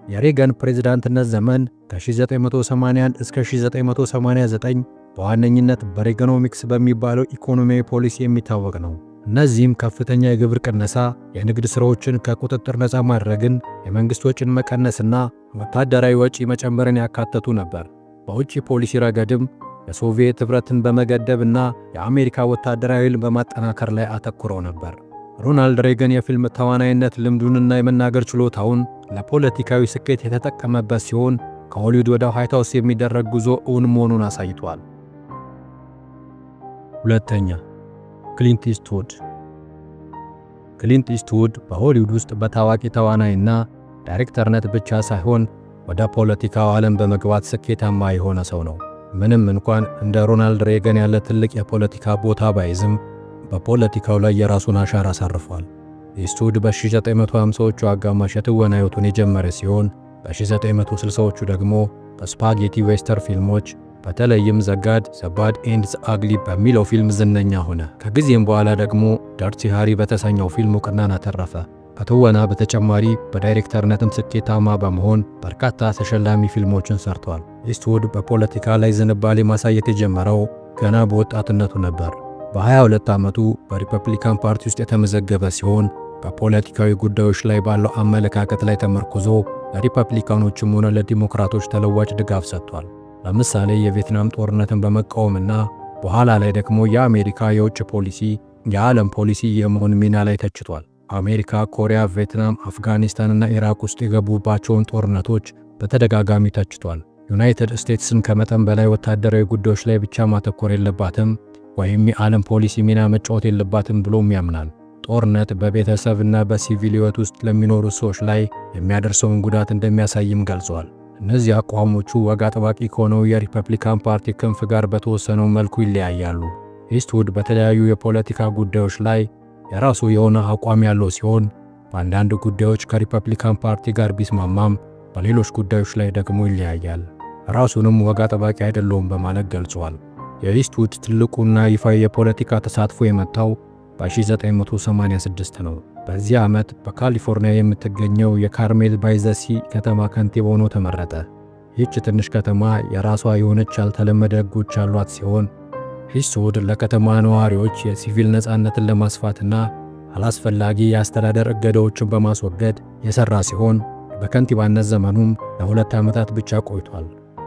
የሬገን ፕሬዝዳንትነት ዘመን ከ1981 እስከ 1989 በዋነኝነት በሬገኖሚክስ በሚባለው ኢኮኖሚያዊ ፖሊሲ የሚታወቅ ነው። እነዚህም ከፍተኛ የግብር ቅነሳ፣ የንግድ ሥራዎችን ከቁጥጥር ነፃ ማድረግን፣ የመንግሥት ወጪን መቀነስና ወታደራዊ ወጪ መጨመርን ያካተቱ ነበር። በውጭ ፖሊሲ ረገድም የሶቪየት ኅብረትን በመገደብና የአሜሪካ ወታደራዊ ኃይልን በማጠናከር ላይ አተኩረው ነበር። ሮናልድ ሬገን የፊልም ተዋናይነት ልምዱንና የመናገር ችሎታውን ለፖለቲካዊ ስኬት የተጠቀመበት ሲሆን ከሆሊውድ ወደ ዋይት ሃውስ የሚደረግ ጉዞ እውን መሆኑን አሳይቷል። ሁለተኛ፣ ክሊንት ኢስትውድ። ክሊንት ኢስትውድ በሆሊውድ ውስጥ በታዋቂ ተዋናይና ዳይሬክተርነት ብቻ ሳይሆን ወደ ፖለቲካው ዓለም በመግባት ስኬታማ የሆነ ሰው ነው። ምንም እንኳን እንደ ሮናልድ ሬገን ያለ ትልቅ የፖለቲካ ቦታ ባይዝም በፖለቲካው ላይ የራሱን አሻራ አሳርፏል። ኢስትውድ በ1950ዎቹ አጋማሽ የትወና ሕይወቱን የጀመረ ሲሆን በ1960ዎቹ ደግሞ በስፓጌቲ ዌስተር ፊልሞች በተለይም ዘጋድ ዘባድ ኤንድ አግሊ በሚለው ፊልም ዝነኛ ሆነ። ከጊዜም በኋላ ደግሞ ዳርቲ ሃሪ በተሰኘው ፊልም ዕውቅናን አተረፈ። ከትወና በተጨማሪ በዳይሬክተርነትም ስኬታማ በመሆን በርካታ ተሸላሚ ፊልሞችን ሰርቷል። ኢስትውድ በፖለቲካ ላይ ዝንባሌ ማሳየት የጀመረው ገና በወጣትነቱ ነበር። በ22 ዓመቱ በሪፐብሊካን ፓርቲ ውስጥ የተመዘገበ ሲሆን በፖለቲካዊ ጉዳዮች ላይ ባለው አመለካከት ላይ ተመርኩዞ ለሪፐብሊካኖችም ሆነ ለዲሞክራቶች ተለዋጭ ድጋፍ ሰጥቷል። ለምሳሌ የቪየትናም ጦርነትን በመቃወምና በኋላ ላይ ደግሞ የአሜሪካ የውጭ ፖሊሲ የዓለም ፖሊሲ የመሆን ሚና ላይ ተችቷል። አሜሪካ ኮሪያ፣ ቪየትናም፣ አፍጋኒስታንና ኢራቅ ውስጥ የገቡባቸውን ጦርነቶች በተደጋጋሚ ተችቷል። ዩናይትድ ስቴትስን ከመጠን በላይ ወታደራዊ ጉዳዮች ላይ ብቻ ማተኮር የለባትም ወይም የዓለም ፖሊሲ ሚና መጫወት የለባትም ብሎም ያምናል። ጦርነት በቤተሰብና በሲቪል ሕይወት ውስጥ ለሚኖሩ ሰዎች ላይ የሚያደርሰውን ጉዳት እንደሚያሳይም ገልጿል። እነዚህ አቋሞቹ ወግ አጥባቂ ከሆነው የሪፐብሊካን ፓርቲ ክንፍ ጋር በተወሰነው መልኩ ይለያያሉ። ኢስትውድ በተለያዩ የፖለቲካ ጉዳዮች ላይ የራሱ የሆነ አቋም ያለው ሲሆን በአንዳንድ ጉዳዮች ከሪፐብሊካን ፓርቲ ጋር ቢስማማም በሌሎች ጉዳዮች ላይ ደግሞ ይለያያል። ራሱንም ወግ አጥባቂ አይደለውም በማለት ገልጿል። የኢስትውድ ትልቁና ይፋዊ የፖለቲካ ተሳትፎ የመጣው በ1986 ነው። በዚህ ዓመት በካሊፎርኒያ የምትገኘው የካርሜል ባይ ዘ ሲ ከተማ ከንቲባ ሆኖ ተመረጠ። ይህች ትንሽ ከተማ የራሷ የሆነች ያልተለመደ ሕጎች ያሏት ሲሆን ኢስትውድ ለከተማ ነዋሪዎች የሲቪል ነፃነትን ለማስፋትና አላስፈላጊ የአስተዳደር እገዳዎችን በማስወገድ የሰራ ሲሆን በከንቲባነት ዘመኑም ለ2 ዓመታት ብቻ ቆይቷል።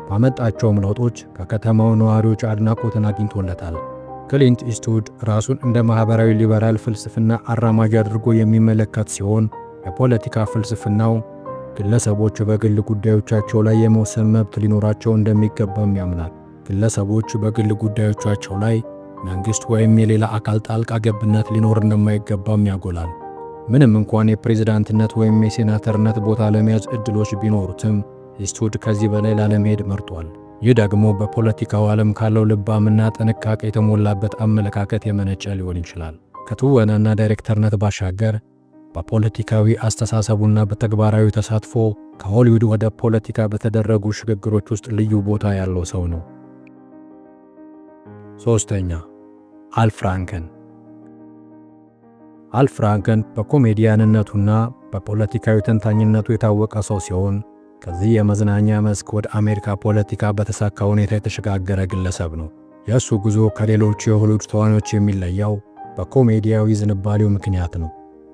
ባመጣቸውም ለውጦች ከከተማው ነዋሪዎች አድናቆትን አግኝቶለታል። ክሊንት ኢስትውድ ራሱን እንደ ማህበራዊ ሊበራል ፍልስፍና አራማጅ አድርጎ የሚመለከት ሲሆን የፖለቲካ ፍልስፍናው ግለሰቦች በግል ጉዳዮቻቸው ላይ የመወሰን መብት ሊኖራቸው እንደሚገባም ያምናል። ግለሰቦች በግል ጉዳዮቻቸው ላይ መንግስት ወይም የሌላ አካል ጣልቃ ገብነት ሊኖር እንደማይገባም ያጎላል። ምንም እንኳን የፕሬዝዳንትነት ወይም የሴናተርነት ቦታ ለመያዝ እድሎች ቢኖሩትም ኢስትውድ ከዚህ በላይ ላለመሄድ መርጧል። ይህ ደግሞ በፖለቲካው ዓለም ካለው ልባምና ጥንቃቄ የተሞላበት አመለካከት የመነጨ ሊሆን ይችላል። ከትወናና ዳይሬክተርነት ባሻገር በፖለቲካዊ አስተሳሰቡና በተግባራዊ ተሳትፎ ከሆሊውድ ወደ ፖለቲካ በተደረጉ ሽግግሮች ውስጥ ልዩ ቦታ ያለው ሰው ነው። ሶስተኛ አል ፍራንከን። አል ፍራንከን በኮሜዲያንነቱና በፖለቲካዊ ተንታኝነቱ የታወቀ ሰው ሲሆን ከዚህ የመዝናኛ መስክ ወደ አሜሪካ ፖለቲካ በተሳካ ሁኔታ የተሸጋገረ ግለሰብ ነው። የእሱ ጉዞ ከሌሎች የሆሊውድ ተዋናዮች የሚለየው በኮሜዲያዊ ዝንባሌው ምክንያት ነው።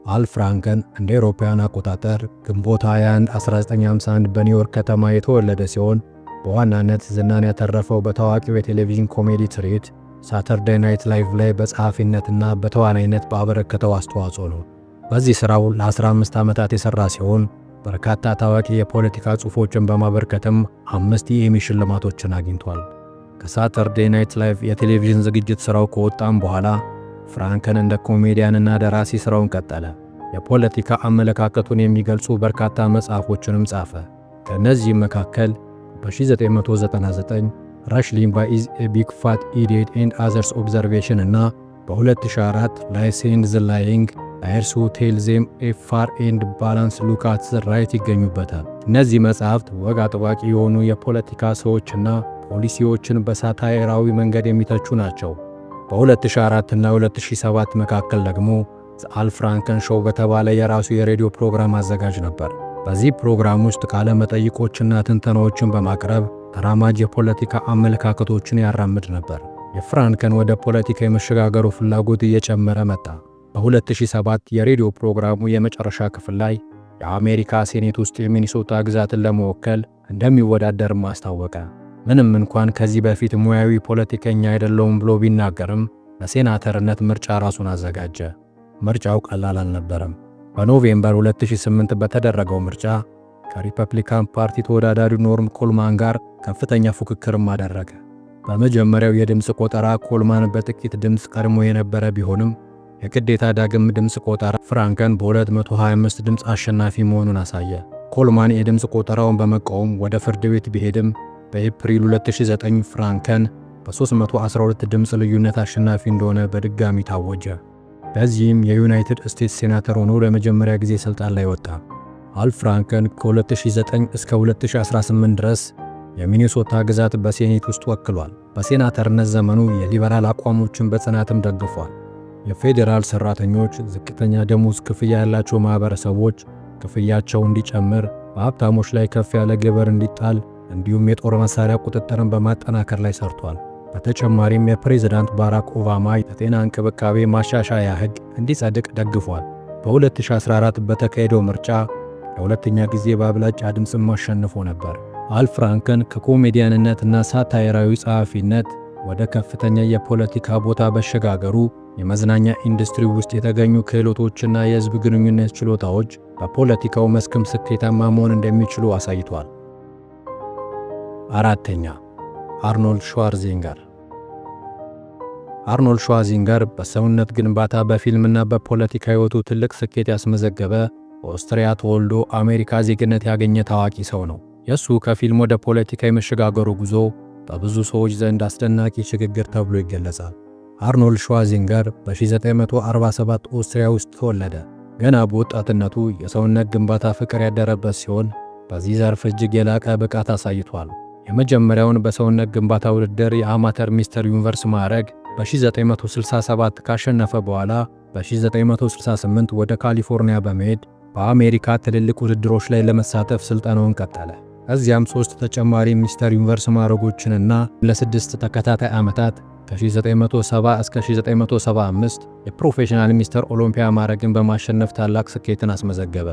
አል ፍራንከን እንደ አውሮፓውያን አቆጣጠር ግንቦት 21 1951 በኒውዮርክ ከተማ የተወለደ ሲሆን በዋናነት ዝናን ያተረፈው በታዋቂው የቴሌቪዥን ኮሜዲ ትርኢት ሳተርዴይ ናይት ላይቭ ላይ በጸሐፊነትና በተዋናይነት ባበረከተው አስተዋጽኦ ነው። በዚህ ሥራው ለ15 ዓመታት የሠራ ሲሆን በርካታ ታዋቂ የፖለቲካ ጽሑፎችን በማበርከትም 5 የኤሚ ሽልማቶችን አግኝቷል። ከሳተርዴይ ናይት ላይቭ የቴሌቪዥን ዝግጅት ሥራው ከወጣም በኋላ ፍራንከን እንደ ኮሜዲያንና ደራሲ ሥራውን ቀጠለ። የፖለቲካ አመለካከቱን የሚገልጹ በርካታ መጽሐፎችንም ጻፈ። ከእነዚህም መካከል በ1999 ራሽ ሊምባ ኢዝ ኤ ቢግ ፋት ኢዲየት ኤንድ አዘርስ ኦብዘርቬሽን እና በ2004 ላይስ ኤንድ ዘ ላይንግ ላየርስ ሁ ቴል ዜም ኤ ፋር ኤንድ ባላንስ ሉክ አት ዘ ራይት ይገኙበታል። እነዚህ መጽሐፍት ወግ አጥባቂ የሆኑ የፖለቲካ ሰዎችና ፖሊሲዎችን በሳታይራዊ መንገድ የሚተቹ ናቸው። በ2004 እና 2007 መካከል ደግሞ አል ፍራንከን ሾው በተባለ የራሱ የሬዲዮ ፕሮግራም አዘጋጅ ነበር። በዚህ ፕሮግራም ውስጥ ቃለ መጠይቆችና ትንተናዎችን በማቅረብ ተራማጅ የፖለቲካ አመለካከቶችን ያራምድ ነበር። የፍራንከን ወደ ፖለቲካ የመሸጋገሩ ፍላጎት እየጨመረ መጣ። በ2007 የሬዲዮ ፕሮግራሙ የመጨረሻ ክፍል ላይ የአሜሪካ ሴኔት ውስጥ የሚኒሶታ ግዛትን ለመወከል እንደሚወዳደርም አስታወቀ። ምንም እንኳን ከዚህ በፊት ሙያዊ ፖለቲከኛ አይደለውም ብሎ ቢናገርም ለሴናተርነት ምርጫ ራሱን አዘጋጀ። ምርጫው ቀላል አልነበረም። በኖቬምበር 2008 በተደረገው ምርጫ ከሪፐብሊካን ፓርቲ ተወዳዳሪው ኖርም ኮልማን ጋር ከፍተኛ ፉክክርም አደረገ። በመጀመሪያው የድምፅ ቆጠራ ኮልማን በጥቂት ድምፅ ቀድሞ የነበረ ቢሆንም የግዴታ ዳግም ድምፅ ቆጠራ ፍራንከን በ225 ድምፅ አሸናፊ መሆኑን አሳየ። ኮልማን የድምፅ ቆጠራውን በመቃወም ወደ ፍርድ ቤት ቢሄድም በኤፕሪል 2009 ፍራንከን በ312 ድምፅ ልዩነት አሸናፊ እንደሆነ በድጋሚ ታወጀ። በዚህም የዩናይትድ ስቴትስ ሴናተር ሆኖ ለመጀመሪያ ጊዜ ስልጣን ላይ ወጣ። አል ፍራንከን ከ2009 እስከ 2018 ድረስ የሚኒሶታ ግዛት በሴኔት ውስጥ ወክሏል። በሴናተርነት ዘመኑ የሊበራል አቋሞችን በጽናትም ደግፏል። የፌዴራል ሰራተኞች፣ ዝቅተኛ ደሞዝ ክፍያ ያላቸው ማህበረሰቦች ክፍያቸው እንዲጨምር፣ በሀብታሞች ላይ ከፍ ያለ ግብር እንዲጣል እንዲሁም የጦር መሳሪያ ቁጥጥርን በማጠናከር ላይ ሰርቷል። በተጨማሪም የፕሬዝዳንት ባራክ ኦባማ የጤና እንክብካቤ ማሻሻያ ሕግ እንዲጸድቅ ደግፏል። በ2014 በተካሄደው ምርጫ ለሁለተኛ ጊዜ በአብላጫ ድምፅም አሸንፎ ነበር። አል ፍራንከን ከኮሜዲያንነትና ሳታይራዊ ጸሐፊነት ወደ ከፍተኛ የፖለቲካ ቦታ በሸጋገሩ የመዝናኛ ኢንዱስትሪ ውስጥ የተገኙ ክህሎቶችና የሕዝብ ግንኙነት ችሎታዎች በፖለቲካው መስክም ስኬታማ መሆን እንደሚችሉ አሳይቷል። አራተኛ አርኖልድ ሸዋርዜንገር። አርኖልድ ሸዋርዜንገር በሰውነት ግንባታ በፊልምና በፖለቲካ ሕይወቱ ትልቅ ስኬት ያስመዘገበ በኦስትሪያ ተወልዶ አሜሪካ ዜግነት ያገኘ ታዋቂ ሰው ነው። የሱ ከፊልም ወደ ፖለቲካ የመሸጋገሩ ጉዞ በብዙ ሰዎች ዘንድ አስደናቂ ሽግግር ተብሎ ይገለጻል። አርኖልድ ሸዋርዜንገር በ1947 ኦስትሪያ ውስጥ ተወለደ። ገና በወጣትነቱ የሰውነት ግንባታ ፍቅር ያደረበት ሲሆን በዚህ ዘርፍ እጅግ የላቀ ብቃት አሳይቷል። የመጀመሪያውን በሰውነት ግንባታ ውድድር የአማተር ሚስተር ዩኒቨርስ ማዕረግ በ1967 ካሸነፈ በኋላ በ1968 ወደ ካሊፎርኒያ በመሄድ በአሜሪካ ትልልቅ ውድድሮች ላይ ለመሳተፍ ስልጠናውን ቀጠለ። እዚያም 3 ተጨማሪ ሚስተር ዩኒቨርስ ማዕረጎችንና ለ6 ተከታታይ ዓመታት ከ1970 እስከ 1975 የፕሮፌሽናል ሚስተር ኦሎምፒያ ማዕረግን በማሸነፍ ታላቅ ስኬትን አስመዘገበ።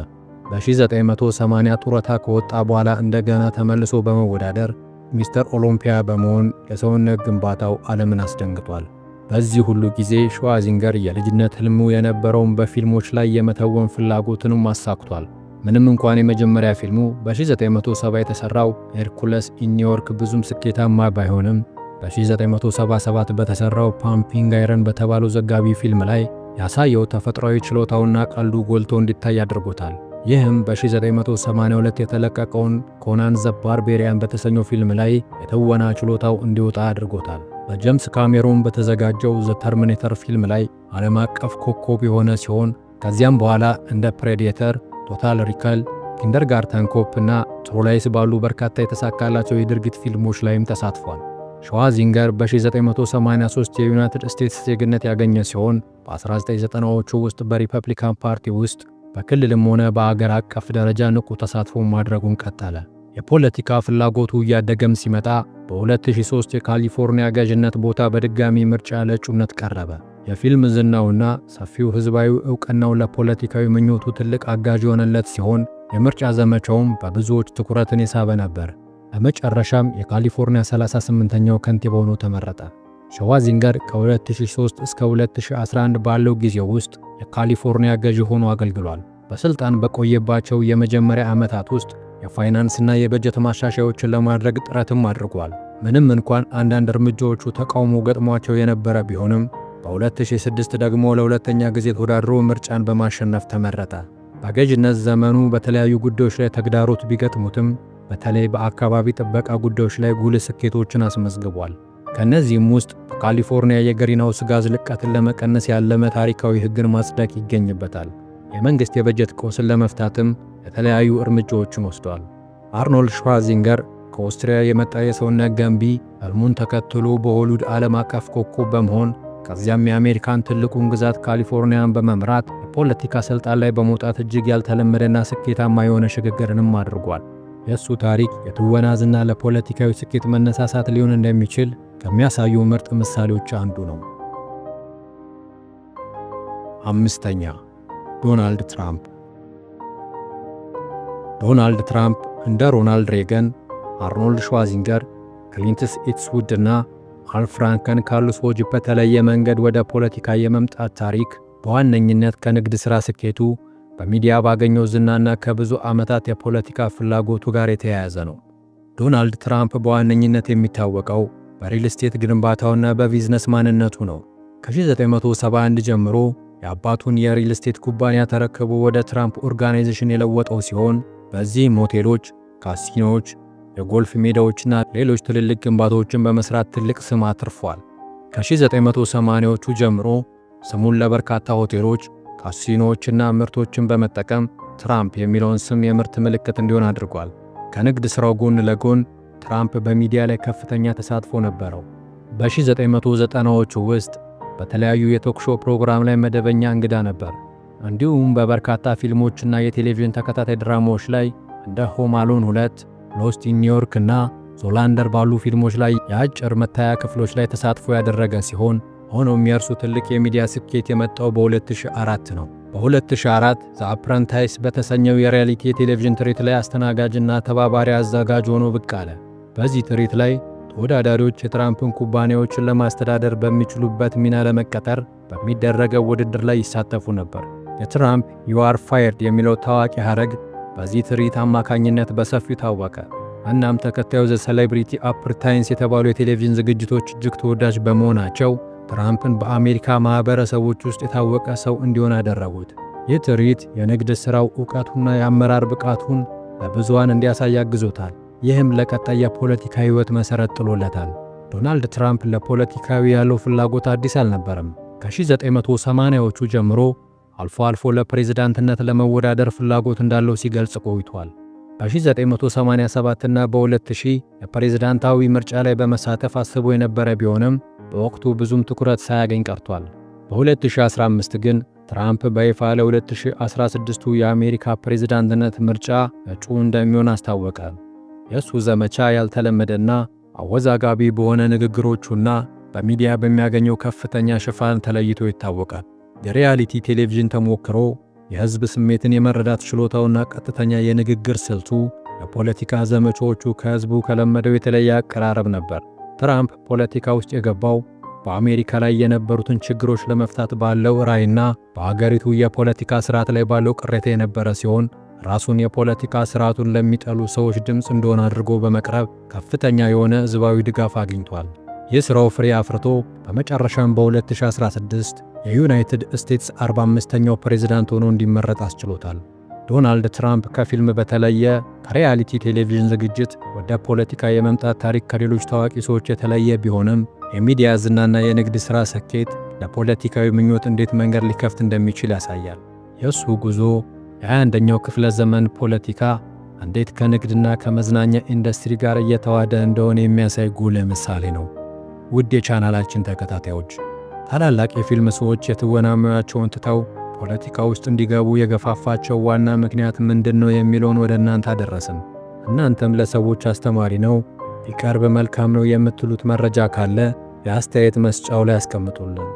በ1980 ጡረታ ከወጣ በኋላ እንደገና ተመልሶ በመወዳደር ሚስተር ኦሎምፒያ በመሆን የሰውነት ግንባታው ዓለምን አስደንግጧል። በዚህ ሁሉ ጊዜ ሽዋዚንገር የልጅነት ህልሙ የነበረውን በፊልሞች ላይ የመተወን ፍላጎትንም አሳክቷል። ምንም እንኳን የመጀመሪያ ፊልሙ በ1970 የተሰራው ሄርኩለስ ኢን ኒውዮርክ ብዙም ስኬታማ ባይሆንም በ1977 በተሰራው ፓምፒንግ አይረን በተባለው ዘጋቢ ፊልም ላይ ያሳየው ተፈጥሯዊ ችሎታውና ቀልዱ ጎልቶ እንዲታይ አድርጎታል። ይህም በ1982 የተለቀቀውን ኮናን ዘ ባርቤሪያን በተሰኘው ፊልም ላይ የትወና ችሎታው እንዲወጣ አድርጎታል። በጄምስ ካሜሮን በተዘጋጀው ዘ ተርሚኔተር ፊልም ላይ ዓለም አቀፍ ኮከብ የሆነ ሲሆን ከዚያም በኋላ እንደ ፕሬዴተር፣ ቶታል ሪካል፣ ኪንደርጋርተን ኮፕ እና ትሩ ላይስ ባሉ በርካታ የተሳካላቸው የድርጊት ፊልሞች ላይም ተሳትፏል። ሽዋዚንገር በ1983 የዩናይትድ ስቴትስ ዜግነት ያገኘ ሲሆን በ1990ዎቹ ውስጥ በሪፐብሊካን ፓርቲ ውስጥ በክልልም ሆነ በአገር አቀፍ ደረጃ ንቁ ተሳትፎ ማድረጉን ቀጠለ። የፖለቲካ ፍላጎቱ እያደገም ሲመጣ በ2003 የካሊፎርኒያ ገዥነት ቦታ በድጋሚ ምርጫ ለእጩነት ቀረበ። የፊልም ዝናውና ሰፊው ሕዝባዊ ዕውቅናው ለፖለቲካዊ ምኞቱ ትልቅ አጋዥ የሆነለት ሲሆን የምርጫ ዘመቻውም በብዙዎች ትኩረትን የሳበ ነበር። በመጨረሻም የካሊፎርኒያ 38ኛው ከንቲባ ሆኖ ተመረጠ። ሽዋዚንገር ከ2003 እስከ 2011 ባለው ጊዜ ውስጥ የካሊፎርኒያ ገዢ ሆኖ አገልግሏል። በስልጣን በቆየባቸው የመጀመሪያ ዓመታት ውስጥ የፋይናንስና የበጀት ማሻሻያዎችን ለማድረግ ጥረትም አድርጓል። ምንም እንኳን አንዳንድ እርምጃዎቹ ተቃውሞ ገጥሟቸው የነበረ ቢሆንም በ2006 ደግሞ ለሁለተኛ ጊዜ ተወዳድሮ ምርጫን በማሸነፍ ተመረጠ። በገዥነት ዘመኑ በተለያዩ ጉዳዮች ላይ ተግዳሮት ቢገጥሙትም በተለይ በአካባቢ ጥበቃ ጉዳዮች ላይ ጉልህ ስኬቶችን አስመዝግቧል። ከነዚህም ውስጥ በካሊፎርኒያ የግሪንሃውስ ጋዝ ልቀትን ለመቀነስ ያለመ ታሪካዊ ሕግን ማጽደቅ ይገኝበታል። የመንግሥት የበጀት ቀውስን ለመፍታትም የተለያዩ እርምጃዎችን ወስዷል። አርኖልድ ሽዋዚንገር ከኦስትሪያ የመጣ የሰውነት ገንቢ ሕልሙን ተከትሎ በሆሊውድ ዓለም አቀፍ ኮከብ በመሆን ከዚያም የአሜሪካን ትልቁን ግዛት ካሊፎርኒያን በመምራት የፖለቲካ ሥልጣን ላይ በመውጣት እጅግ ያልተለመደና ስኬታማ የሆነ ሽግግርንም አድርጓል። የእሱ ታሪክ የትወና ዝና ለፖለቲካዊ ስኬት መነሳሳት ሊሆን እንደሚችል ከሚያሳዩ ምርጥ ምሳሌዎች አንዱ ነው። 5ኛ ዶናልድ ትራምፕ። ዶናልድ ትራምፕ እንደ ሮናልድ ሬገን፣ አርኖልድ ሽዋዚንገር፣ ክሊንትስ ኢትስውድ እና አል ፍራንከን ካሉ ሰዎች በተለየ መንገድ ወደ ፖለቲካ የመምጣት ታሪክ በዋነኝነት ከንግድ ሥራ ስኬቱ፣ በሚዲያ ባገኘው ዝናና ከብዙ ዓመታት የፖለቲካ ፍላጎቱ ጋር የተያያዘ ነው። ዶናልድ ትራምፕ በዋነኝነት የሚታወቀው በሪል ስቴት ግንባታውና በቢዝነስ ማንነቱ ነው። ከ1971 ጀምሮ የአባቱን የሪል ስቴት ኩባንያ ተረክቦ ወደ ትራምፕ ኦርጋናይዜሽን የለወጠው ሲሆን በዚህም ሆቴሎች፣ ካሲኖዎች፣ የጎልፍ ሜዳዎችና ሌሎች ትልልቅ ግንባታዎችን በመስራት ትልቅ ስም አትርፏል። ከ1980ዎቹ ጀምሮ ስሙን ለበርካታ ሆቴሎች፣ ካሲኖዎችና ምርቶችን በመጠቀም ትራምፕ የሚለውን ስም የምርት ምልክት እንዲሆን አድርጓል። ከንግድ ሥራው ጎን ለጎን ትራምፕ በሚዲያ ላይ ከፍተኛ ተሳትፎ ነበረው። በ1990ዎቹ ውስጥ በተለያዩ የቶክ ሾው ፕሮግራም ላይ መደበኛ እንግዳ ነበር። እንዲሁም በበርካታ ፊልሞችና የቴሌቪዥን ተከታታይ ድራማዎች ላይ እንደ ሆም አሎን 2፣ ሎስት ኢን ኒውዮርክ እና ዞላንደር ባሉ ፊልሞች ላይ የአጭር መታያ ክፍሎች ላይ ተሳትፎ ያደረገ ሲሆን ሆኖም የእርሱ ትልቅ የሚዲያ ስኬት የመጣው በ2004 ነው። በ2004 ዘ አፕረንታይስ በተሰኘው የሪያሊቲ የቴሌቪዥን ትርኢት ላይ አስተናጋጅና ተባባሪ አዘጋጅ ሆኖ ብቅ አለ። በዚህ ትርኢት ላይ ተወዳዳሪዎች የትራምፕን ኩባንያዎችን ለማስተዳደር በሚችሉበት ሚና ለመቀጠር በሚደረገው ውድድር ላይ ይሳተፉ ነበር። የትራምፕ ዩ አር ፋየርድ የሚለው ታዋቂ ሐረግ በዚህ ትርኢት አማካኝነት በሰፊው ታወቀ። እናም ተከታዩ ዘ ሴሌብሪቲ አፕረንታይስ የተባሉ የቴሌቪዥን ዝግጅቶች እጅግ ተወዳጅ በመሆናቸው ትራምፕን በአሜሪካ ማህበረሰቦች ውስጥ የታወቀ ሰው እንዲሆን አደረጉት። ይህ ትርኢት የንግድ ሥራው ዕውቀቱና የአመራር ብቃቱን ለብዙሃን እንዲያሳይ አግዞታል። ይህም ለቀጣይ የፖለቲካ ሕይወት መሠረት ጥሎለታል። ዶናልድ ትራምፕ ለፖለቲካዊ ያለው ፍላጎት አዲስ አልነበረም። ከ1980ዎቹ ጀምሮ አልፎ አልፎ ለፕሬዝዳንትነት ለመወዳደር ፍላጎት እንዳለው ሲገልጽ ቆይቷል። በ1987 እና በ2000 የፕሬዝዳንታዊ ምርጫ ላይ በመሳተፍ አስቦ የነበረ ቢሆንም በወቅቱ ብዙም ትኩረት ሳያገኝ ቀርቷል። በ2015 ግን ትራምፕ በይፋ ለ2016ቱ የአሜሪካ ፕሬዝዳንትነት ምርጫ እጩ እንደሚሆን አስታወቀ። የእሱ ዘመቻ ያልተለመደና አወዛጋቢ በሆነ ንግግሮቹና በሚዲያ በሚያገኘው ከፍተኛ ሽፋን ተለይቶ ይታወቃል። የሪያሊቲ ቴሌቪዥን ተሞክሮ፣ የሕዝብ ስሜትን የመረዳት ችሎታውና ቀጥተኛ የንግግር ስልቱ የፖለቲካ ዘመቻዎቹ ከሕዝቡ ከለመደው የተለየ አቀራረብ ነበር። ትራምፕ ፖለቲካ ውስጥ የገባው በአሜሪካ ላይ የነበሩትን ችግሮች ለመፍታት ባለው ራዕይና በአገሪቱ የፖለቲካ ስርዓት ላይ ባለው ቅሬታ የነበረ ሲሆን ራሱን የፖለቲካ ስርዓቱን ለሚጠሉ ሰዎች ድምፅ እንደሆነ አድርጎ በመቅረብ ከፍተኛ የሆነ ሕዝባዊ ድጋፍ አግኝቷል። ይህ ስራው ፍሬ አፍርቶ በመጨረሻም በ2016 የዩናይትድ ስቴትስ 45ኛው ፕሬዝዳንት ሆኖ እንዲመረጥ አስችሎታል። ዶናልድ ትራምፕ ከፊልም በተለየ ከሪያሊቲ ቴሌቪዥን ዝግጅት ወደ ፖለቲካ የመምጣት ታሪክ ከሌሎች ታዋቂ ሰዎች የተለየ ቢሆንም የሚዲያ ዝናና የንግድ ሥራ ስኬት ለፖለቲካዊ ምኞት እንዴት መንገድ ሊከፍት እንደሚችል ያሳያል። የእሱ ጉዞ የ21ኛው ክፍለ ዘመን ፖለቲካ እንዴት ከንግድና ከመዝናኛ ኢንዱስትሪ ጋር እየተዋደ እንደሆነ የሚያሳይ ጉልህ ምሳሌ ነው። ውድ የቻናላችን ተከታታዮች፣ ታላላቅ የፊልም ሰዎች የትወና ሙያቸውን ትተው ፖለቲካ ውስጥ እንዲገቡ የገፋፋቸው ዋና ምክንያት ምንድነው የሚለውን ወደ እናንተ አደረስን። እናንተም ለሰዎች አስተማሪ ነው፣ ቢቀርብ መልካም ነው የምትሉት መረጃ ካለ የአስተያየት መስጫው ላይ አስቀምጡልን።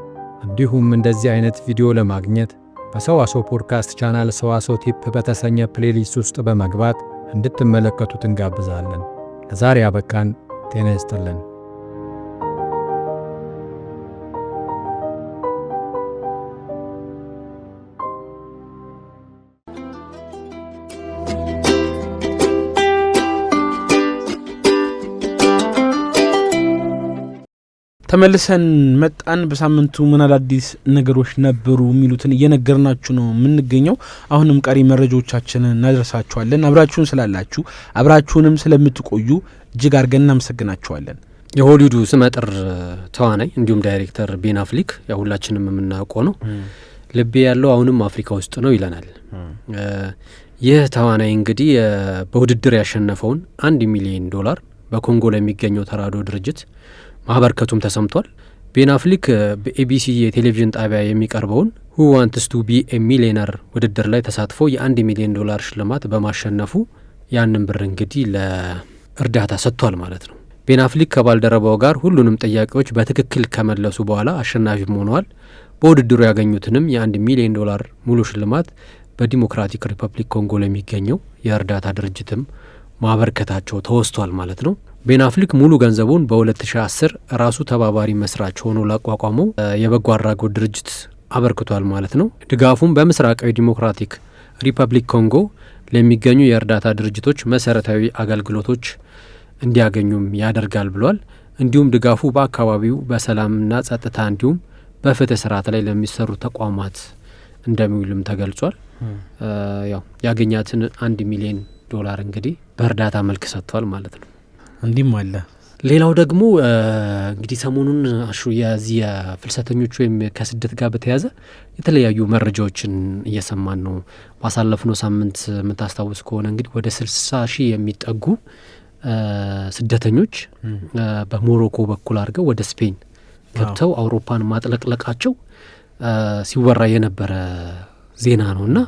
እንዲሁም እንደዚህ አይነት ቪዲዮ ለማግኘት በሰዋስው ፖድካስት ቻናል ሰዋስው ቲፕ በተሰኘ ፕሌሊስት ውስጥ በመግባት እንድትመለከቱት እንጋብዛለን። ለዛሬ አበቃን። ጤና ይስጥልን። ተመልሰን መጣን። በሳምንቱ ምን አዳዲስ ነገሮች ነበሩ የሚሉትን እየነገርናችሁ ነው የምንገኘው። አሁንም ቀሪ መረጃዎቻችንን እናደርሳችኋለን። አብራችሁን ስላላችሁ አብራችሁንም ስለምትቆዩ እጅግ አድርገን እናመሰግናችኋለን። የሆሊውዱ ስመጥር ተዋናይ እንዲሁም ዳይሬክተር ቤን አፍሊክ ሁላችንም የምናውቀው ነው። ልቤ ያለው አሁንም አፍሪካ ውስጥ ነው ይለናል። ይህ ተዋናይ እንግዲህ በውድድር ያሸነፈውን $1 ሚሊዮን በኮንጎ ለሚገኘው ተራድኦ ድርጅት ማበርከቱም ተሰምቷል። ቤን አፍሊክ በኤቢሲ የቴሌቪዥን ጣቢያ የሚቀርበውን ሁ ዋንትስ ቱ ቢ ኤ ሚሊዮነር ውድድር ላይ ተሳትፎ $1 ሚሊዮን ሽልማት በማሸነፉ ያንን ብር እንግዲህ ለእርዳታ ሰጥቷል ማለት ነው። ቤን አፍሊክ ከባልደረባው ጋር ሁሉንም ጥያቄዎች በትክክል ከመለሱ በኋላ አሸናፊም ሆነዋል። በውድድሩ ያገኙትንም $1 ሚሊዮን ሙሉ ሽልማት በዲሞክራቲክ ሪፐብሊክ ኮንጎ ለሚገኘው የእርዳታ ድርጅትም ማበርከታቸው ተወስቷል ማለት ነው። ቤን አፍሊክ ሙሉ ገንዘቡን በ2010 ራሱ ተባባሪ መስራች ሆኖ ላቋቋመው የበጎ አድራጎት ድርጅት አበርክቷል ማለት ነው። ድጋፉም በምስራቃዊ ዲሞክራቲክ ሪፐብሊክ ኮንጎ ለሚገኙ የእርዳታ ድርጅቶች መሰረታዊ አገልግሎቶች እንዲያገኙም ያደርጋል ብሏል። እንዲሁም ድጋፉ በአካባቢው በሰላምና ጸጥታ እንዲሁም በፍትህ ስርዓት ላይ ለሚሰሩ ተቋማት እንደሚውልም ተገልጿል። ያው ያገኛትን $1 ሚሊዮን እንግዲህ በእርዳታ መልክ ሰጥቷል ማለት ነው። እንዲህም አለ። ሌላው ደግሞ እንግዲህ ሰሞኑን የዚህ የፍልሰተኞች ወይም ከስደት ጋር በተያያዘ የተለያዩ መረጃዎችን እየሰማን ነው። ባሳለፍነው ሳምንት የምታስታውስ ከሆነ እንግዲህ ወደ 60,000 የሚጠጉ ስደተኞች በሞሮኮ በኩል አድርገው ወደ ስፔን ገብተው አውሮፓን ማጥለቅለቃቸው ሲወራ የነበረ ዜና ነው እና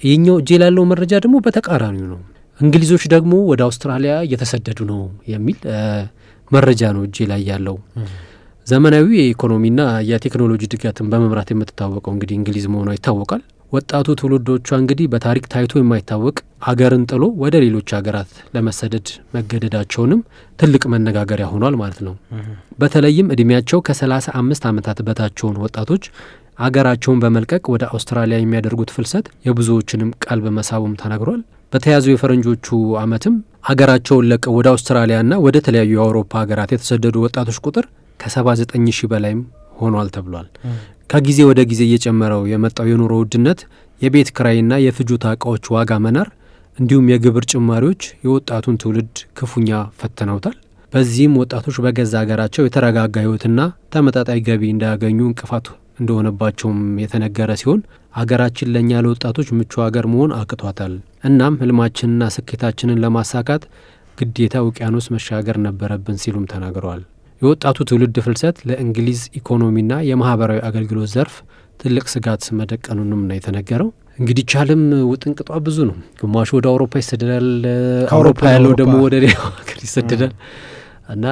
ይህኛው እጄ ላለው መረጃ ደግሞ በተቃራኒው ነው። እንግሊዞች ደግሞ ወደ አውስትራሊያ እየተሰደዱ ነው የሚል መረጃ ነው እጄ ላይ ያለው። ዘመናዊ የኢኮኖሚና የቴክኖሎጂ ድጋትን በመምራት የምትታወቀው እንግዲህ እንግሊዝ መሆኗ ይታወቃል። ወጣቱ ትውልዶቿ እንግዲህ በታሪክ ታይቶ የማይታወቅ አገርን ጥሎ ወደ ሌሎች ሀገራት ለመሰደድ መገደዳቸውንም ትልቅ መነጋገሪያ ሆኗል ማለት ነው። በተለይም እድሜያቸው ከ35 ዓመታት በታች የሆኑ ወጣቶች አገራቸውን በመልቀቅ ወደ አውስትራሊያ የሚያደርጉት ፍልሰት የብዙዎችንም ቀልብ መሳቡም ተነግሯል። በተያዘው የፈረንጆቹ ዓመትም አገራቸውን ለቀው ወደ አውስትራሊያና ወደ ተለያዩ የአውሮፓ ሀገራት የተሰደዱ ወጣቶች ቁጥር ከ79,000 በላይም ሆኗል ተብሏል። ከጊዜ ወደ ጊዜ እየጨመረው የመጣው የኑሮ ውድነት፣ የቤት ክራይና የፍጆታ እቃዎች ዋጋ መናር እንዲሁም የግብር ጭማሪዎች የወጣቱን ትውልድ ክፉኛ ፈትነውታል። በዚህም ወጣቶች በገዛ ሀገራቸው የተረጋጋ ሕይወትና ተመጣጣኝ ገቢ እንዳያገኙ እንቅፋት እንደሆነባቸውም የተነገረ ሲሆን አገራችን ለእኛ ለወጣቶች ምቹ ሀገር መሆን አቅቷታል። እናም ህልማችንና ስኬታችንን ለማሳካት ግዴታ ውቅያኖስ መሻገር ነበረብን ሲሉም ተናግረዋል። የወጣቱ ትውልድ ፍልሰት ለእንግሊዝ ኢኮኖሚና የማህበራዊ አገልግሎት ዘርፍ ትልቅ ስጋት መደቀኑንም ነው የተነገረው። እንግዲህ ቻልም ውጥንቅጧ ብዙ ነው። ግማሹ ወደ አውሮፓ ይሰደዳል፣ አውሮፓ ያለው ደግሞ ወደ ሌላ ሀገር ይሰደዳል እና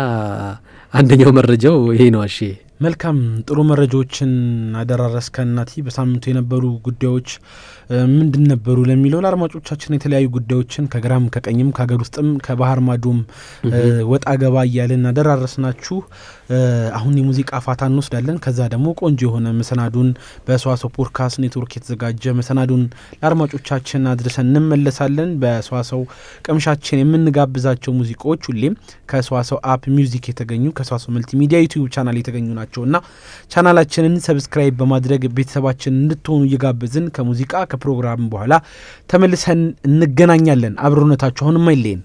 አንደኛው መረጃው ይሄ ነው። እሺ መልካም ጥሩ መረጃዎችን አደራረስከን ናቲ። በሳምንቱ የነበሩ ጉዳዮች ምንድን ነበሩ ለሚለው ለአድማጮቻችን የተለያዩ ጉዳዮችን ከግራም ከቀኝም ከሀገር ውስጥም ከባህር ማዶም ወጣ ገባ እያልን አደራረስናችሁ። አሁን የሙዚቃ ፋታ እንወስዳለን። ከዛ ደግሞ ቆንጆ የሆነ መሰናዱን በሰዋሰው ፖድካስት ኔትወርክ የተዘጋጀ መሰናዱን ለአድማጮቻችን አድርሰን እንመለሳለን። በሰዋሰው ቀምሻችን የምንጋብዛቸው ሙዚቃዎች ሁሌም ከሰዋሰው አፕ ሚውዚክ የተገኙ ከሰዋሰው መልቲሚዲያ ዩቲዩብ ቻናል የተገኙ ናቸውና ቻናላችንን ሰብስክራይብ በማድረግ ቤተሰባችን እንድትሆኑ እየጋበዝን ከሙዚቃ ከፕሮግራም በኋላ ተመልሰን እንገናኛለን። አብሮነታችሁ አሁንም አይለየን።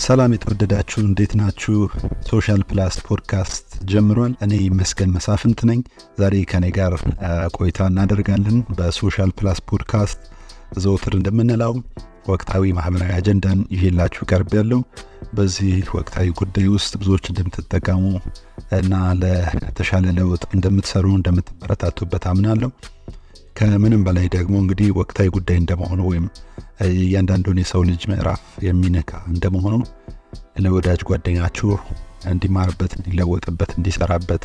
ሰላም የተወደዳችሁ እንዴት ናችሁ? ሶሻል ፕላስ ፖድካስት ጀምሯል። እኔ ይመስገን መሳፍንት ነኝ። ዛሬ ከኔ ጋር ቆይታ እናደርጋለን። በሶሻል ፕላስ ፖድካስት ዘወትር እንደምንለው ወቅታዊ ማህበራዊ አጀንዳን ይዤላችሁ ቀርብ ያለው በዚህ ወቅታዊ ጉዳይ ውስጥ ብዙዎች እንደምትጠቀሙ እና ለተሻለ ለውጥ እንደምትሰሩ እንደምትበረታቱበት አምናለሁ። ከምንም በላይ ደግሞ እንግዲህ ወቅታዊ ጉዳይ እንደመሆኑ ወይም እያንዳንዱን የሰው ልጅ ምዕራፍ የሚነካ እንደመሆኑ ለወዳጅ ጓደኛችሁ እንዲማርበት፣ እንዲለወጥበት፣ እንዲሰራበት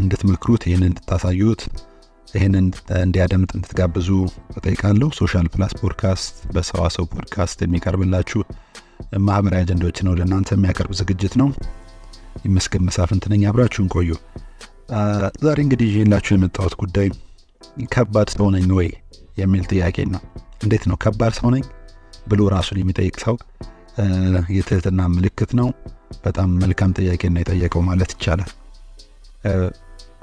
እንድትመክሩት፣ ይህንን እንድታሳዩት፣ ይህንን እንዲያደምጥ እንድትጋብዙ እጠይቃለሁ። ሶሻል ፕላስ ፖድካስት በሰዋሰው ፖድካስት የሚቀርብላችሁ ማህበራዊ አጀንዳዎች ነው ለእናንተ የሚያቀርብ ዝግጅት ነው። ይመስገን መሳፍንት ነኝ። አብራችሁን ቆዩ። ዛሬ እንግዲህ ይዤላችሁ የመጣሁት ጉዳይ ከባድ ሰው ነኝ ወይ የሚል ጥያቄ ነው። እንዴት ነው ከባድ ሰው ነኝ ብሎ ራሱን የሚጠይቅ ሰው የትህትና ምልክት ነው። በጣም መልካም ጥያቄ ነው የጠየቀው ማለት ይቻላል።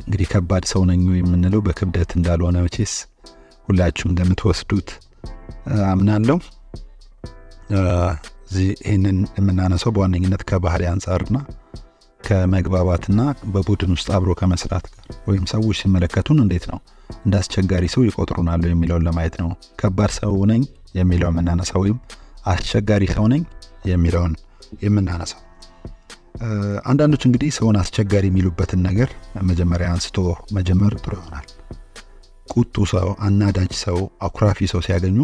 እንግዲህ ከባድ ሰው ነኝ የምንለው በክብደት እንዳልሆነ መቼስ ሁላችሁም እንደምትወስዱት አምናለሁ። ይህንን የምናነሳው በዋነኝነት ከባህሪ አንጻርና ከመግባባትና በቡድን ውስጥ አብሮ ከመስራት ጋር ወይም ሰዎች ሲመለከቱን እንዴት ነው እንደ አስቸጋሪ ሰው ይቆጥሩናል የሚለውን ለማየት ነው ከባድ ሰው ነኝ የሚለው የምናነሳው ወይም አስቸጋሪ ሰው ነኝ የሚለውን የምናነሳው። አንዳንዶች እንግዲህ ሰውን አስቸጋሪ የሚሉበትን ነገር መጀመሪያ አንስቶ መጀመር ጥሩ ይሆናል። ቁጡ ሰው፣ አናዳጅ ሰው፣ አኩራፊ ሰው ሲያገኙ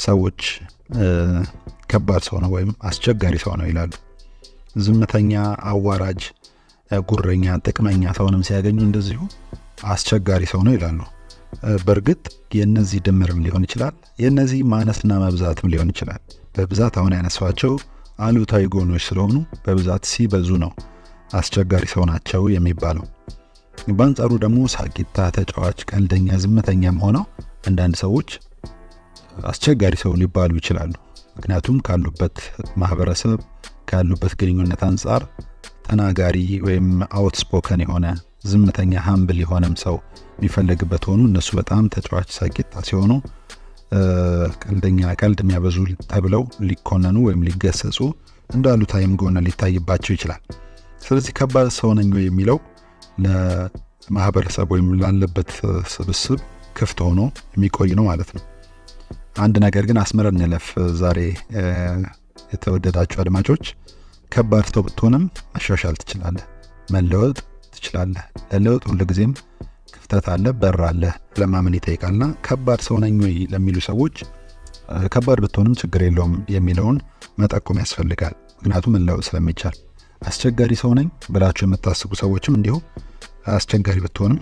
ሰዎች ከባድ ሰው ነው ወይም አስቸጋሪ ሰው ነው ይላሉ። ዝምተኛ፣ አዋራጅ፣ ጉረኛ፣ ጥቅመኛ ሰውንም ሲያገኙ እንደዚሁ አስቸጋሪ ሰው ነው ይላሉ። በእርግጥ የነዚህ ድምርም ሊሆን ይችላል፣ የነዚህ ማነስና መብዛትም ሊሆን ይችላል። በብዛት አሁን ያነሷቸው አሉታዊ ጎኖች ስለሆኑ በብዛት ሲበዙ ነው አስቸጋሪ ሰው ናቸው የሚባለው። በአንጻሩ ደግሞ ሳቂታ፣ ተጫዋች፣ ቀልደኛ፣ ዝምተኛም ሆነው አንዳንድ ሰዎች አስቸጋሪ ሰው ሊባሉ ይችላሉ። ምክንያቱም ካሉበት ማህበረሰብ ካሉበት ግንኙነት አንጻር ተናጋሪ ወይም አውትስፖከን የሆነ ዝምተኛ ሃምብል የሆነም ሰው የሚፈለግበት ሆኑ እነሱ በጣም ተጫዋች ሳቂታ ሲሆኑ ቀልደኛ፣ ቀልድ የሚያበዙ ተብለው ሊኮነኑ ወይም ሊገሰጹ እንደ አሉታዊም ጎን ሊታይባቸው ይችላል። ስለዚህ ከባድ ሰው ነኝ የሚለው ለማህበረሰብ ወይም ላለበት ስብስብ ክፍት ሆኖ የሚቆይ ነው ማለት ነው። አንድ ነገር ግን አስመረን እንለፍ። ዛሬ የተወደዳችሁ አድማጮች ከባድ ሰው ብትሆንም መሻሻል ትችላለህ፣ መለወጥ ትችላለህ። ለለውጥ ሁልጊዜም ክፍተት አለ፣ በር አለ ለማመን ይጠይቃልና ከባድ ሰው ነኝ ወይ ለሚሉ ሰዎች ከባድ ብትሆንም ችግር የለውም የሚለውን መጠቆም ያስፈልጋል። ምክንያቱም መለወጥ ስለሚቻል። አስቸጋሪ ሰው ነኝ ብላችሁ የምታስቡ ሰዎችም እንዲሁ አስቸጋሪ ብትሆንም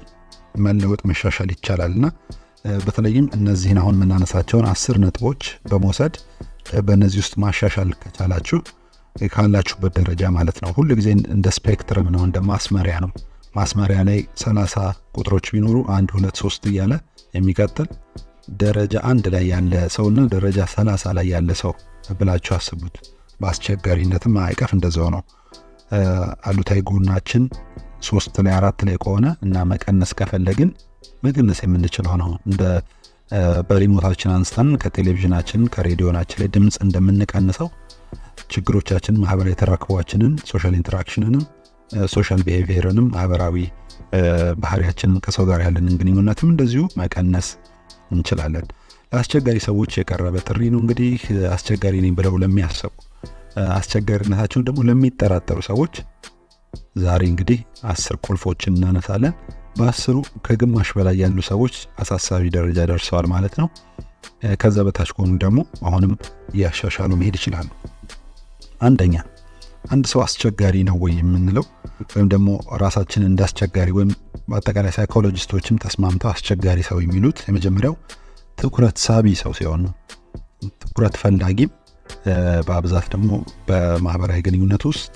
መለወጥ መሻሻል ይቻላልና በተለይም እነዚህን አሁን የምናነሳቸውን 10 ነጥቦች በመውሰድ በእነዚህ ውስጥ ማሻሻል ከቻላችሁ ካላችሁበት ደረጃ ማለት ነው። ሁሉ ጊዜ እንደ ስፔክትረም ነው፣ እንደ ማስመሪያ ነው። ማስመሪያ ላይ 30 ቁጥሮች ቢኖሩ 1 2 3 እያለ የሚቀጥል ደረጃ 1 ላይ ያለ ሰውና ደረጃ 30 ላይ ያለ ሰው ብላችሁ አስቡት። በአስቸጋሪነትም ማዕቀፍ እንደዛው ነው። አሉታዊ ጎናችን 3 ላይ 4 ላይ ከሆነ እና መቀነስ ከፈለግን መቀነስ የምንችለው ነው። እንደ በሪሞታችን አንስተን ከቴሌቪዥናችን ከሬዲዮናችን ላይ ድምፅ እንደምንቀንሰው ችግሮቻችን ማህበራዊ ተራክቧችንን ሶሻል ኢንተራክሽንንም ሶሻል ቢሄቪየርንም ማህበራዊ ባህሪያችንን ከሰው ጋር ያለንን ግንኙነትም እንደዚሁ መቀነስ እንችላለን። ለአስቸጋሪ ሰዎች የቀረበ ጥሪ ነው። እንግዲህ አስቸጋሪ ነኝ ብለው ለሚያስቡ አስቸጋሪነታቸውን ደግሞ ለሚጠራጠሩ ሰዎች ዛሬ እንግዲህ 10 ቁልፎችን እናነሳለን። በ10ሩ ከግማሽ በላይ ያሉ ሰዎች አሳሳቢ ደረጃ ደርሰዋል ማለት ነው። ከዛ በታች ከሆኑ ደግሞ አሁንም እያሻሻሉ መሄድ ይችላሉ። አንደኛ፣ አንድ ሰው አስቸጋሪ ነው ወይ የምንለው ወይም ደግሞ ራሳችንን እንዳስቸጋሪ ወይም በአጠቃላይ ሳይኮሎጂስቶችም ተስማምተው አስቸጋሪ ሰው የሚሉት የመጀመሪያው ትኩረት ሳቢ ሰው ሲሆን ነው። ትኩረት ፈላጊም በአብዛት ደግሞ በማህበራዊ ግንኙነት ውስጥ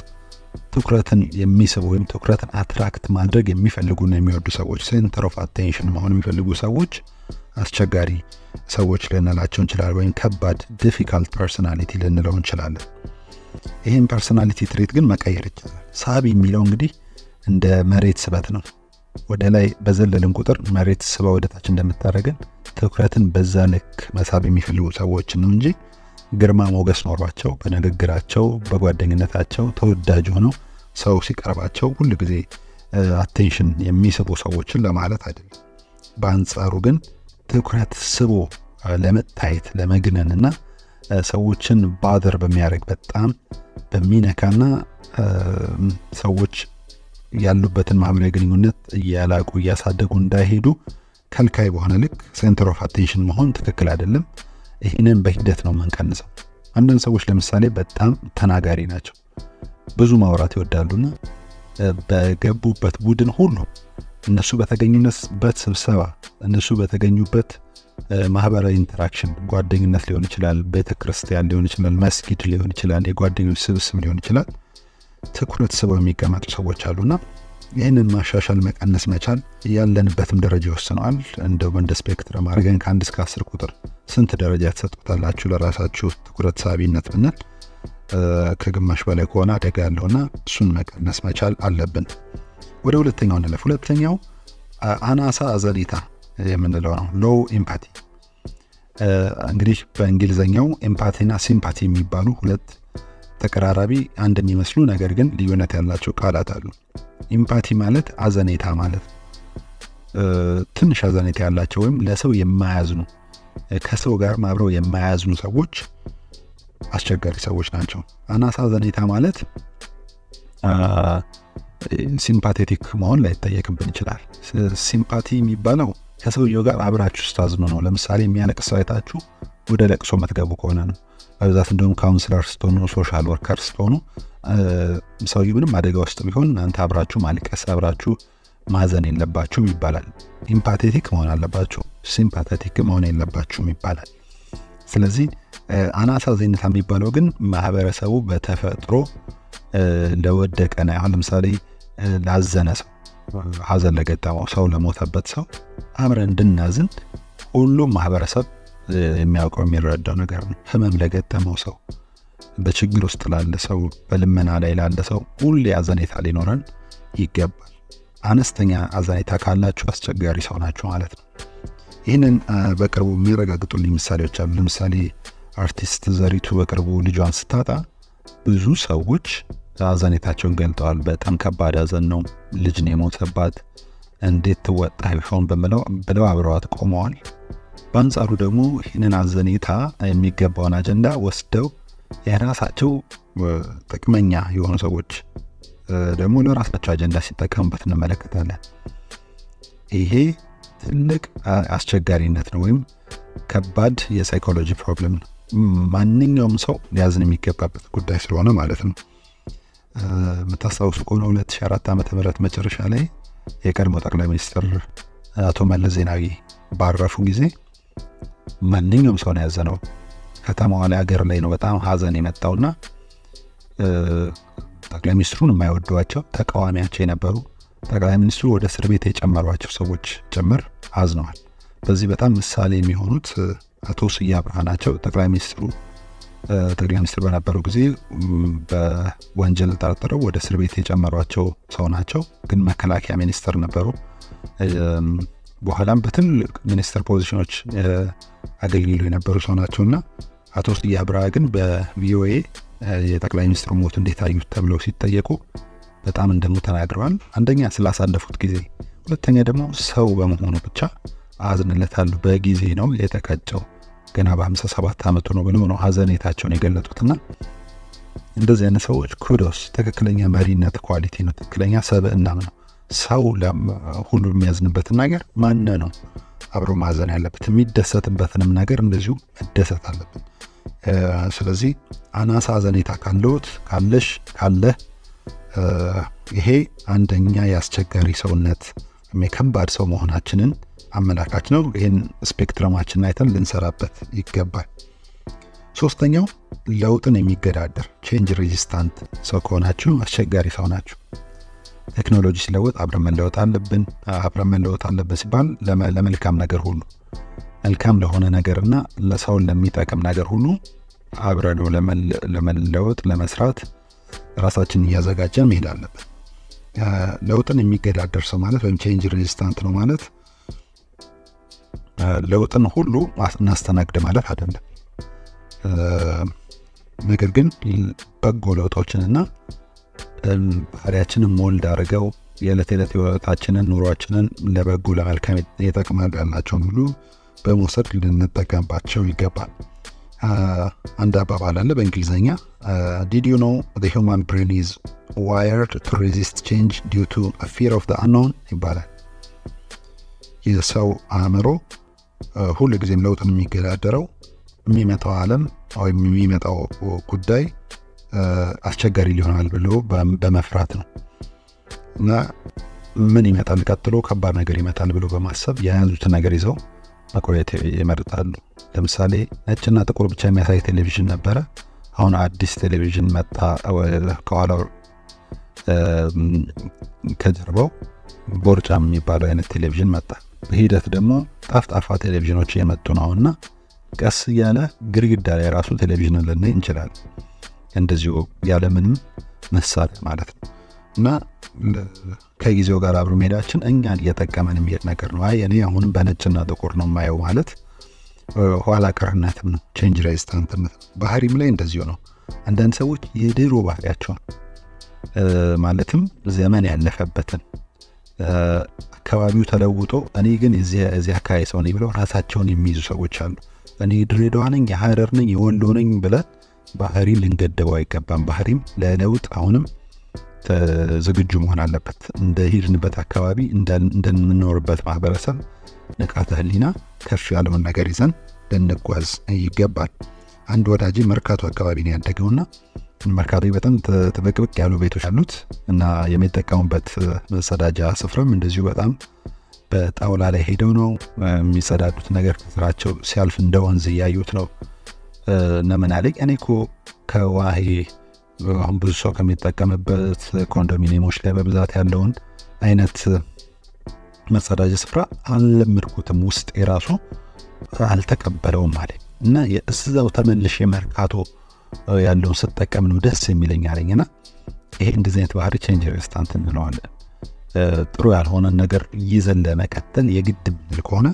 ትኩረትን የሚስቡ ወይም ትኩረትን አትራክት ማድረግ የሚፈልጉና የሚወዱ ሰዎች፣ ሴንተር ኦፍ አቴንሽን መሆን የሚፈልጉ ሰዎች አስቸጋሪ ሰዎች ልንላቸው እንችላለን። ወይም ከባድ ዲፊካልት ፐርሶናሊቲ ልንለው እንችላለን። ይህን ፐርሶናሊቲ ትሬት ግን መቀየር ይቻላል። ሳቢ የሚለው እንግዲህ እንደ መሬት ስበት ነው። ወደ ላይ በዘለልን ቁጥር መሬት ስባ ወደታች እንደምታደርገን ትኩረትን በዛ ልክ መሳብ የሚፈልጉ ሰዎች ነው እንጂ ግርማ ሞገስ ኖሯቸው በንግግራቸው በጓደኝነታቸው ተወዳጅ ሆነው ሰው ሲቀርባቸው ሁሉ ጊዜ አቴንሽን የሚስቡ ሰዎችን ለማለት አይደለም። በአንጻሩ ግን ትኩረት ስቦ ለመታየት ለመግነንና ሰዎችን ባደር በሚያደርግ በጣም በሚነካና ሰዎች ያሉበትን ማህበራዊ ግንኙነት እያላቁ እያሳደጉ እንዳይሄዱ ከልካይ በሆነ ልክ ሴንተር ኦፍ አቴንሽን መሆን ትክክል አይደለም። ይህንን በሂደት ነው መንቀንሰው። አንዳንድ ሰዎች ለምሳሌ በጣም ተናጋሪ ናቸው፣ ብዙ ማውራት ይወዳሉና በገቡበት ቡድን ሁሉ እነሱ በተገኙበት ስብሰባ እነሱ በተገኙበት ማህበራዊ ኢንተራክሽን ጓደኝነት ሊሆን ይችላል፣ ቤተክርስቲያን ሊሆን ይችላል፣ መስጊድ ሊሆን ይችላል፣ የጓደኞች ስብስብ ሊሆን ይችላል፣ ትኩረት ስበው የሚቀመጡ ሰዎች አሉና ይህንን ማሻሻል መቀነስ መቻል ያለንበትም ደረጃ ይወስነዋል። እንደው እንደ ስፔክትረም አድርገን ከ1 እስከ 10 ቁጥር ስንት ደረጃ ተሰጥቷላችሁ ለራሳችሁ ትኩረት ሳቢነት ብንል ከግማሽ በላይ ከሆነ አደጋ ያለውና እሱን መቀነስ መቻል አለብን። ወደ ሁለተኛው እንለፍ። ሁለተኛው አናሳ አዘኔታ የምንለው ነው፣ ሎው ኤምፓቲ። እንግዲህ በእንግሊዘኛው ኤምፓቲና ሲምፓቲ የሚባሉ ሁለት ተቀራራቢ አንድ የሚመስሉ ነገር ግን ልዩነት ያላቸው ቃላት አሉ። ኤምፓቲ ማለት አዘኔታ ማለት ትንሽ አዘኔታ ያላቸው ወይም ለሰው የማያዝኑ ከሰው ጋር ማብረው የማያዝኑ ሰዎች አስቸጋሪ ሰዎች ናቸው። አናሳ አዘኔታ ማለት ሲምፓቴቲክ መሆን ላይጠየቅብን ይችላል። ሲምፓቲ የሚባለው ከሰውየው ጋር አብራችሁ ስታዝኑ ነው። ለምሳሌ የሚያለቅስ ሰው አይታችሁ ወደ ለቅሶ መትገቡ ከሆነ ነው። በብዛት እንደውም ካውንስለር ስትሆኑ ሶሻል ወርከር ስትሆኑ ሰውየው ምንም አደጋ ውስጥ ቢሆን እናንተ አብራችሁ ማልቀስ አብራችሁ ማዘን የለባችሁም ይባላል። ኢምፓቴቲክ መሆን አለባችሁ፣ ሲምፓቴቲክ መሆን የለባችሁም ይባላል። ስለዚህ አናሳ አዘኔታ የሚባለው ግን ማህበረሰቡ በተፈጥሮ ለወደቀ ነው። አሁን ለምሳሌ ላዘነ ሰው፣ ሀዘን ለገጠመው ሰው፣ ለሞተበት ሰው አብረን እንድናዝን ሁሉም ማህበረሰብ የሚያውቀው የሚረዳው ነገር ነው። ህመም ለገጠመው ሰው፣ በችግር ውስጥ ላለ ሰው፣ በልመና ላይ ላለ ሰው ሁሌ አዘኔታ ሊኖረን ይገባል። አነስተኛ አዘኔታ ካላችሁ አስቸጋሪ ሰው ናችሁ ማለት ነው። ይህንን በቅርቡ የሚረጋግጡልኝ ምሳሌዎች አሉ። ለምሳሌ አርቲስት ዘሪቱ በቅርቡ ልጇን ስታጣ ብዙ ሰዎች አዘኔታቸውን ገልጠዋል። በጣም ከባድ ሀዘን ነው፣ ልጅ ነው የሞተባት፣ እንዴት ትወጣ ይሆን ብለው አብረዋት ቆመዋል። በአንጻሩ ደግሞ ይህንን አዘኔታ የሚገባውን አጀንዳ ወስደው የራሳቸው ጥቅመኛ የሆኑ ሰዎች ደግሞ ለራሳቸው አጀንዳ ሲጠቀሙበት እንመለከታለን። ይሄ ትልቅ አስቸጋሪነት ነው ወይም ከባድ የሳይኮሎጂ ፕሮብለም ነው። ማንኛውም ሰው ሊያዝን የሚገባበት ጉዳይ ስለሆነ ማለት ነው። የምታስታውሱ ከሆነ 2004 ዓ.ም መጨረሻ ላይ የቀድሞ ጠቅላይ ሚኒስትር አቶ መለስ ዜናዊ ባረፉ ጊዜ ማንኛውም ሰው ነው ያዘነው። ከተማዋ ላይ ሀገር ላይ ነው በጣም ሀዘን የመጣውና ጠቅላይ ሚኒስትሩን የማይወዷቸው ተቃዋሚያቸው የነበሩ ጠቅላይ ሚኒስትሩ ወደ እስር ቤት የጨመሯቸው ሰዎች ጭምር አዝነዋል። በዚህ በጣም ምሳሌ የሚሆኑት አቶ ስዬ አብርሃ ናቸው። ጠቅላይ ሚኒስትር በነበሩ ጊዜ በወንጀል ተጠርጥረው ወደ እስር ቤት የጨመሯቸው ሰው ናቸው። ግን መከላከያ ሚኒስትር ነበሩ። በኋላም በትልቅ ሚኒስትር ፖዚሽኖች አገልግለው የነበሩ ሰው ናቸውና አቶ ስዬ አብርሃ ግን በቪኦኤ የጠቅላይ ሚኒስትሩ ሞት እንዴት አዩት ተብለው ሲጠየቁ በጣም እንደሙ ተናግረዋል። አንደኛ ስላሳለፉት ጊዜ፣ ሁለተኛ ደግሞ ሰው በመሆኑ ብቻ አዝንለታለሁ። በጊዜ ነው የተቀጨው፣ ገና በ57 ዓመቱ ነው ብለው ነው ሀዘኔታቸውን የገለጡትና እንደዚህ አይነት ሰዎች ኩዶስ፣ ትክክለኛ መሪነት ኳሊቲ ነው፣ ትክክለኛ ሰብዕናም ነው። ሰው ሁሉ የሚያዝንበትን ነገር ማን ነው አብሮ ማዘን ያለበት? የሚደሰትበትንም ነገር እንደዚሁ መደሰት አለብን። ስለዚህ አናሳ ሀዘኔታ ካለህ ይሄ አንደኛ የአስቸጋሪ ሰውነት የከባድ ሰው መሆናችንን አመላካች ነው። ይህን ስፔክትረማችንን አይተን ልንሰራበት ይገባል። ሶስተኛው ለውጥን የሚገዳደር ቼንጅ ሬዚስታንት ሰው ከሆናችሁ አስቸጋሪ ሰው ናችሁ። ቴክኖሎጂ ሲለወጥ አብረን መለወጥ አለብን። አብረን መለወጥ አለብን ሲባል ለመልካም ነገር ሁሉ፣ መልካም ለሆነ ነገርና ለሰውን ለሚጠቅም ነገር ሁሉ አብረን ለመለወጥ ለመስራት ራሳችንን እያዘጋጀን መሄድ አለብን። ለውጥን የሚገዳደር ሰው ማለት ወይም ቼንጅ ሬዚስታንት ነው ማለት ለውጥን ሁሉ እናስተናግድ ማለት አይደለም። ነገር ግን በጎ ለውጦችንና ባህሪያችንን ሞልድ አድርገው የዕለት ዕለት ህይወታችንን ኑሯችንን ለበጎ ለመልካም ይጠቅማሉ ያልናቸውን ሁሉ በመውሰድ ልንጠቀምባቸው ይገባል። አንድ አባባል አለ በእንግሊዝኛ did you know the human brain is wired to resist change due to a fear of the unknown ይባላል። የሰው አእምሮ ሁሉ ጊዜም ለውጥን የሚገዳደረው የሚመጣው ዓለም ወይም የሚመጣው ጉዳይ አስቸጋሪ ሊሆናል ብሎ በመፍራት ነው እና ምን ይመጣል ቀጥሎ ከባድ ነገር ይመጣል ብሎ በማሰብ የያዙትን ነገር ይዘው መቆየት ይመርጣሉ። ለምሳሌ ነጭና ጥቁር ብቻ የሚያሳይ ቴሌቪዥን ነበረ። አሁን አዲስ ቴሌቪዥን መጣ። ከኋላው ከጀርባው ቦርጫም የሚባለው አይነት ቴሌቪዥን መጣ። በሂደት ደግሞ ጣፍጣፋ ቴሌቪዥኖች የመጡ ነውና ቀስ እያለ ግድግዳ ላይ ራሱ ቴሌቪዥን ልናይ እንችላለን። እንደዚሁ ያለምንም መሳሪያ ማለት ነው እና ከጊዜው ጋር አብሮ መሄዳችን እኛን እየጠቀመን የሚሄድ ነገር ነው። እኔ አሁንም በነጭና ጥቁር ነው የማየው ማለት ኋላ ቀርነትም ነው፣ ቼንጅ ሬዚስታንትነት። ባህሪም ላይ እንደዚሁ ነው። አንዳንድ ሰዎች የድሮ ባህሪያቸውን ማለትም ዘመን ያለፈበትን አካባቢው ተለውጦ እኔ ግን እዚህ አካባቢ ሰው ነኝ ብለው ራሳቸውን የሚይዙ ሰዎች አሉ። እኔ ድሬዳዋ ነኝ፣ የሀረር ነኝ፣ የወሎ ነኝ ብለን ባህሪ ልንገደበው አይገባም። ባህሪም ለለውጥ አሁንም ዝግጁ መሆን አለበት። እንደ ሄድንበት አካባቢ እንደምንኖርበት ማህበረሰብ ንቃተ ህሊና ከፍ ያለውን ነገር ይዘን ልንጓዝ ይገባል። አንድ ወዳጅ መርካቶ አካባቢ ነው ያደገውና መርካቶ በጣም ተበቅብቅ ያሉ ቤቶች አሉት እና የሚጠቀሙበት መጸዳጃ ስፍራም እንደዚሁ በጣም በጣውላ ላይ ሄደው ነው የሚጸዳዱት። ነገር ከስራቸው ሲያልፍ እንደ ወንዝ እያዩት ነው። ነምን አለኝ እኔ እኮ ከዋሄ አሁን ብዙ ሰው ከሚጠቀምበት ኮንዶሚኒየሞች ላይ በብዛት ያለውን አይነት መጸዳጃ ስፍራ አልለምድኩትም፣ ውስጥ የራሱ አልተቀበለውም አለኝ እና የእዛው ተመልሼ መርካቶ ያለውን ስጠቀም ነው ደስ የሚለኝ አለኝና ይሄ እንደዚህ አይነት ባህሪ ቼንጅ ሬዚስታንት እንለዋለን። ጥሩ ያልሆነ ነገር ይዘን ለመቀጠል የግድ ምንል ከሆነ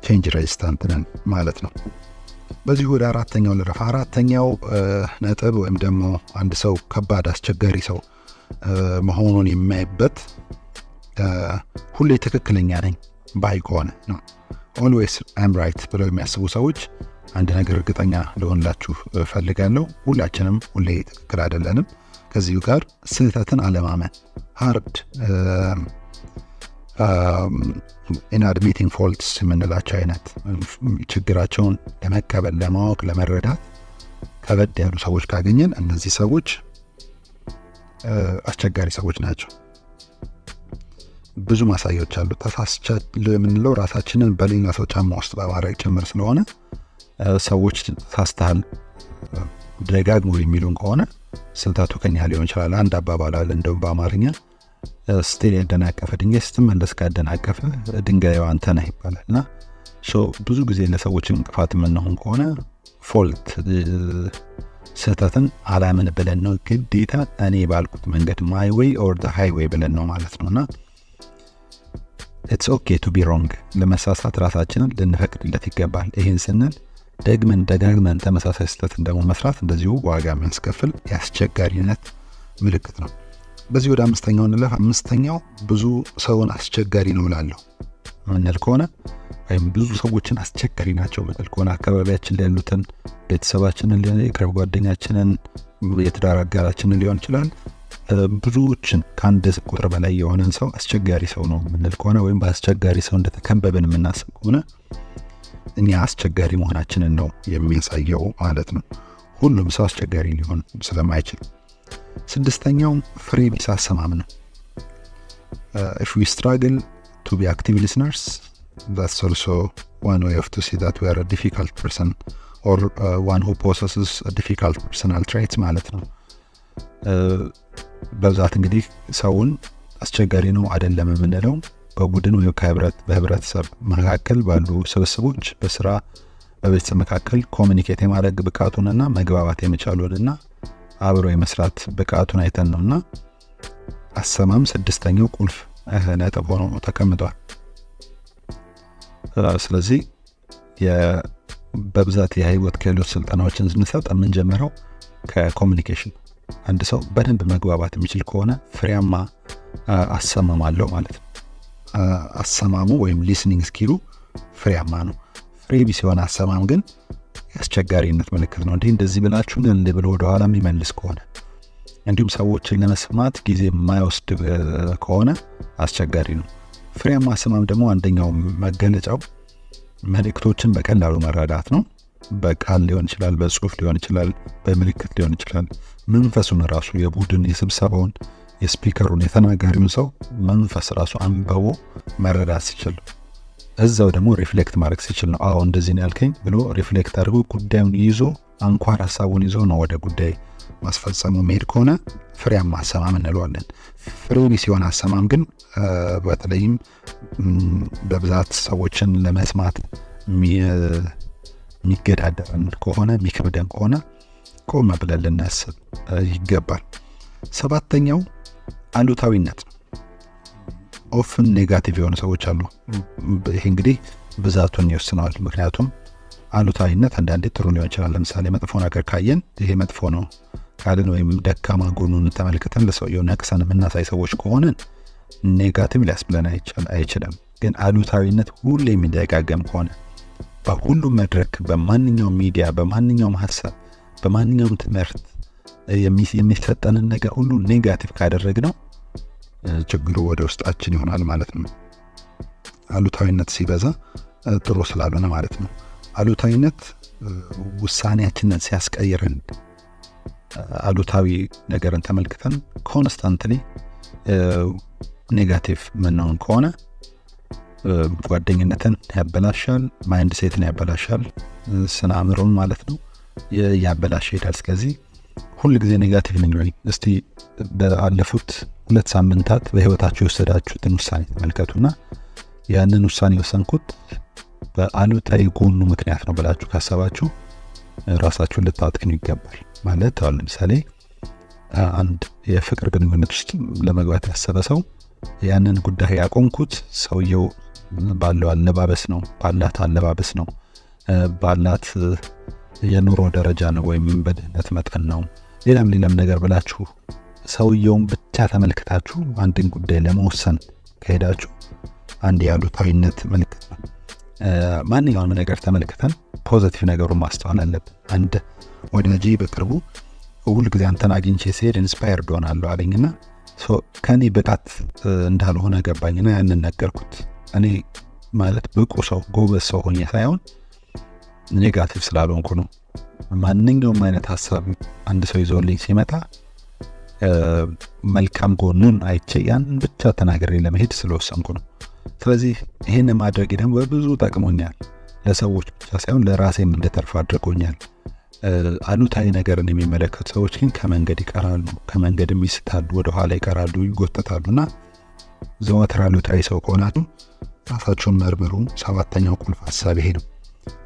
ቼንጅ ሬዚስታንት ነን ማለት ነው። በዚህ ወደ አራተኛው ልረፍ። አራተኛው ነጥብ ወይም ደግሞ አንድ ሰው ከባድ አስቸጋሪ ሰው መሆኑን የሚያይበት ሁሌ ትክክለኛ ነኝ ባይ ከሆነ ነው። ኦልዌይስ አም ራይት ብለው የሚያስቡ ሰዎች አንድ ነገር እርግጠኛ ልሆንላችሁ ፈልጋለሁ፣ ሁላችንም ሁሌ ትክክል አይደለንም። ከዚሁ ጋር ስህተትን አለማመን ሃርድ ኢን አድሚቲንግ ፎልትስ የምንላቸው አይነት ችግራቸውን ለመቀበል ለማወቅ ለመረዳት ከበድ ያሉ ሰዎች ካገኘን እነዚህ ሰዎች አስቸጋሪ ሰዎች ናቸው። ብዙ ማሳያዎች አሉ። ተሳስቻለሁ የምንለው ራሳችንን በሌላ ሰው ጫማ ውስጥ በማድረግ ጭምር ስለሆነ ሰዎች ተሳስተሃል ደጋግሞ የሚሉን ከሆነ ስልታቱ ከኛ ሊሆን ይችላል። አንድ አባባል አለ እንደውም በአማርኛ ስቲል ያደናቀፈ ድንጋይ ስትመለስ ካደናቀፈ ድንጋዩ አንተ ነህ ይባላል እና ብዙ ጊዜ ለሰዎች እንቅፋት የምንሆን ከሆነ ፎልት ስህተትን አላምን ብለን ነው ግዴታ እኔ ባልኩት መንገድ ማይ ዌይ ኦር ዘ ሃይዌይ ብለን ነው ማለት ነውና ኢትስ ኦኬ ቱ ቢ ሮንግ ለመሳሳት ራሳችንን ልንፈቅድለት ይገባል። ይህን ስንል ደጋግመን ተመሳሳይ ስህተትን ደግሞ መስራት እንደዚሁ ዋጋ የሚያስከፍል የአስቸጋሪነት ምልክት ነው። በዚህ ወደ አምስተኛው እንለፍ። አምስተኛው ብዙ ሰውን አስቸጋሪ ነው እላለሁ ምንል ከሆነ ወይም ብዙ ሰዎችን አስቸጋሪ ናቸው ምንል ከሆነ አካባቢያችን ላይ ያሉትን ቤተሰባችንን፣ የቅርብ ጓደኛችንን፣ የትዳር አጋራችንን ሊሆን ይችላል ብዙዎችን ከአንድ ቁጥር በላይ የሆነን ሰው አስቸጋሪ ሰው ነው ምንል ከሆነ ወይም በአስቸጋሪ ሰው እንደተከበብን የምናስብ ከሆነ እኛ አስቸጋሪ መሆናችንን ነው የሚያሳየው ማለት ነው። ሁሉም ሰው አስቸጋሪ ሊሆን ስለማይችል። ስድስተኛው ፍሬ ቢስ አሰማም ነው። if we struggle to be active listeners, that's also one way of to see that we are a difficult person or one who possesses a difficult personal traits ማለት ነው። በብዛት እንግዲህ ሰውን አስቸጋሪ ነው አይደለም የምንለው በቡድን ወይ በህብረተሰብ መካከል ባሉ ስብስቦች፣ በስራ በቤተሰብ መካከል ኮሚኒኬት የማድረግ ብቃቱንና መግባባት የመቻሉንና አብሮ የመስራት ብቃቱን አይተን ነውና አሰማም ስድስተኛው ቁልፍ ነጥብ ሆኖ ተቀምጧል። ስለዚህ በብዛት የህይወት ክህሎት ስልጠናዎችን ስንሰጥ የምንጀምረው ከኮሚኒኬሽን አንድ ሰው በደንብ መግባባት የሚችል ከሆነ ፍሬያማ አሰማም አለው ማለት ነው። አሰማሙ ወይም ሊስኒንግ ስኪሉ ፍሬያማ ነው። ፍሬ ቢስ የሆነ አሰማም ግን የአስቸጋሪነት ምልክት ነው። እንደዚህ ብላችሁ እንደ ብሎ ወደ ኋላ የሚመልስ ከሆነ እንዲሁም ሰዎችን ለመስማት ጊዜ የማይወስድ ከሆነ አስቸጋሪ ነው። ፍሬያማ አሰማም ደግሞ አንደኛው መገለጫው መልእክቶችን በቀላሉ መረዳት ነው። በቃል ሊሆን ይችላል፣ በጽሁፍ ሊሆን ይችላል፣ በምልክት ሊሆን ይችላል። መንፈሱን ራሱ የቡድን የስብሰባውን የስፒከሩን የተናጋሪውን ሰው መንፈስ ራሱ አንበቦ መረዳት ሲችል እዛው ደግሞ ሪፍሌክት ማድረግ ሲችል ነው። አዎ እንደዚህ ነው ያልከኝ ብሎ ሪፍሌክት አድርጎ ጉዳዩን ይዞ አንኳር ሀሳቡን ይዞ ነው ወደ ጉዳይ ማስፈጸሙ መሄድ ከሆነ ፍሬያማ አሰማም እንለዋለን። ፍሬ ቢስ የሆነ አሰማም ግን በተለይም በብዛት ሰዎችን ለመስማት የሚገዳደረን ከሆነ የሚከብደን ከሆነ ቆም ብለን ልናስብ ይገባል። ሰባተኛው አሉታዊነት ነው። ኦፍን ኔጋቲቭ የሆኑ ሰዎች አሉ። ይሄ እንግዲህ ብዛቱን ይወስነዋል። ምክንያቱም አሉታዊነት አንዳንዴ ጥሩ ሊሆን ይችላል። ለምሳሌ መጥፎ ነገር ካየን ይሄ መጥፎ ነው ካልን ወይም ደካማ ጎኑን ተመልክተን ለሰውየው ነቅሰን የምናሳይ ሰዎች ከሆንን ኔጋቲቭ ሊያስብለን አይችልም። ግን አሉታዊነት ሁሌ የሚደጋገም ከሆነ በሁሉም መድረክ፣ በማንኛውም ሚዲያ፣ በማንኛውም ሀሳብ፣ በማንኛውም ትምህርት የሚሰጠንን ነገር ሁሉ ኔጋቲቭ ካደረግነው ችግሩ ወደ ውስጣችን ይሆናል ማለት ነው። አሉታዊነት ሲበዛ ጥሩ ስላልሆነ ማለት ነው። አሉታዊነት ውሳኔያችንን ሲያስቀይረን አሉታዊ ነገርን ተመልክተን ኮንስታንትሊ ኔጋቲቭ ምንሆን ከሆነ ጓደኝነትን ያበላሻል፣ ማይንድ ሴትን ያበላሻል፣ ስነ አእምሮን ማለት ነው ያበላሽ ይሄዳል። ስለዚህ ሁሉ ጊዜ ኔጋቲቭ ነኝ ወይ? እስቲ ባለፉት 2 ሳምንታት በህይወታችሁ የወሰዳችሁትን ውሳኔ ተመልከቱና ያንን ውሳኔ የወሰንኩት በአሉታዊ ጎኑ ምክንያት ነው ብላችሁ ካሰባችሁ ራሳችሁን ልታጤኑ ይገባል። ማለት አሁን ለምሳሌ አንድ የፍቅር ግንኙነት ውስጥ ለመግባት ያሰበ ሰው ያንን ጉዳይ ያቆምኩት ሰውየው ባለው አለባበስ ነው፣ ባላት አለባበስ ነው፣ ባላት የኑሮ ደረጃ ነው፣ ወይም በድህነት መጠን ነው፣ ሌላም ነገር ብላችሁ ሰውየውን ብቻ ተመልክታችሁ አንድን ጉዳይ ለመወሰን ከሄዳችሁ አንድ የአሉታዊነት ምልክት ነው። ማንኛውንም ነገር ተመልክተን ፖዚቲቭ ነገሩን ማስተዋል አለብን። አንድ ወዳጄ በቅርቡ ሁሉ ጊዜ አንተን አግኝቼ ሲሄድ ኢንስፓየርድ ሆናለሁ አለኝና ከኔ ብቃት እንዳልሆነ ገባኝና ያንን ነገርኩት። እኔ ማለት ብቁ ሰው ጎበዝ ሰው ሆኜ ሳይሆን ኔጋቲቭ ስላልሆንኩ ነው። ማንኛውም አይነት ሀሳብ አንድ ሰው ይዞልኝ ሲመጣ መልካም ጎኑን አይቼ ያንን ብቻ ተናግሬ ለመሄድ ስለወሰንኩ ነው። ስለዚህ ይህን ማድረግ ደግሞ በብዙ ጠቅሞኛል። ለሰዎች ብቻ ሳይሆን ለራሴም እንደተርፍ አድርጎኛል። አሉታዊ ነገርን የሚመለከቱ ሰዎች ግን ከመንገድ ይቀራሉ፣ ከመንገድም ይስታሉ፣ ወደ ኋላ ይቀራሉ፣ ይጎተታሉና ዘወትር አሉታዊ ሰው ከሆናችሁ ራሳችሁን መርምሩ። 7ኛው ቁልፍ ሐሳብ ይሄ ነው።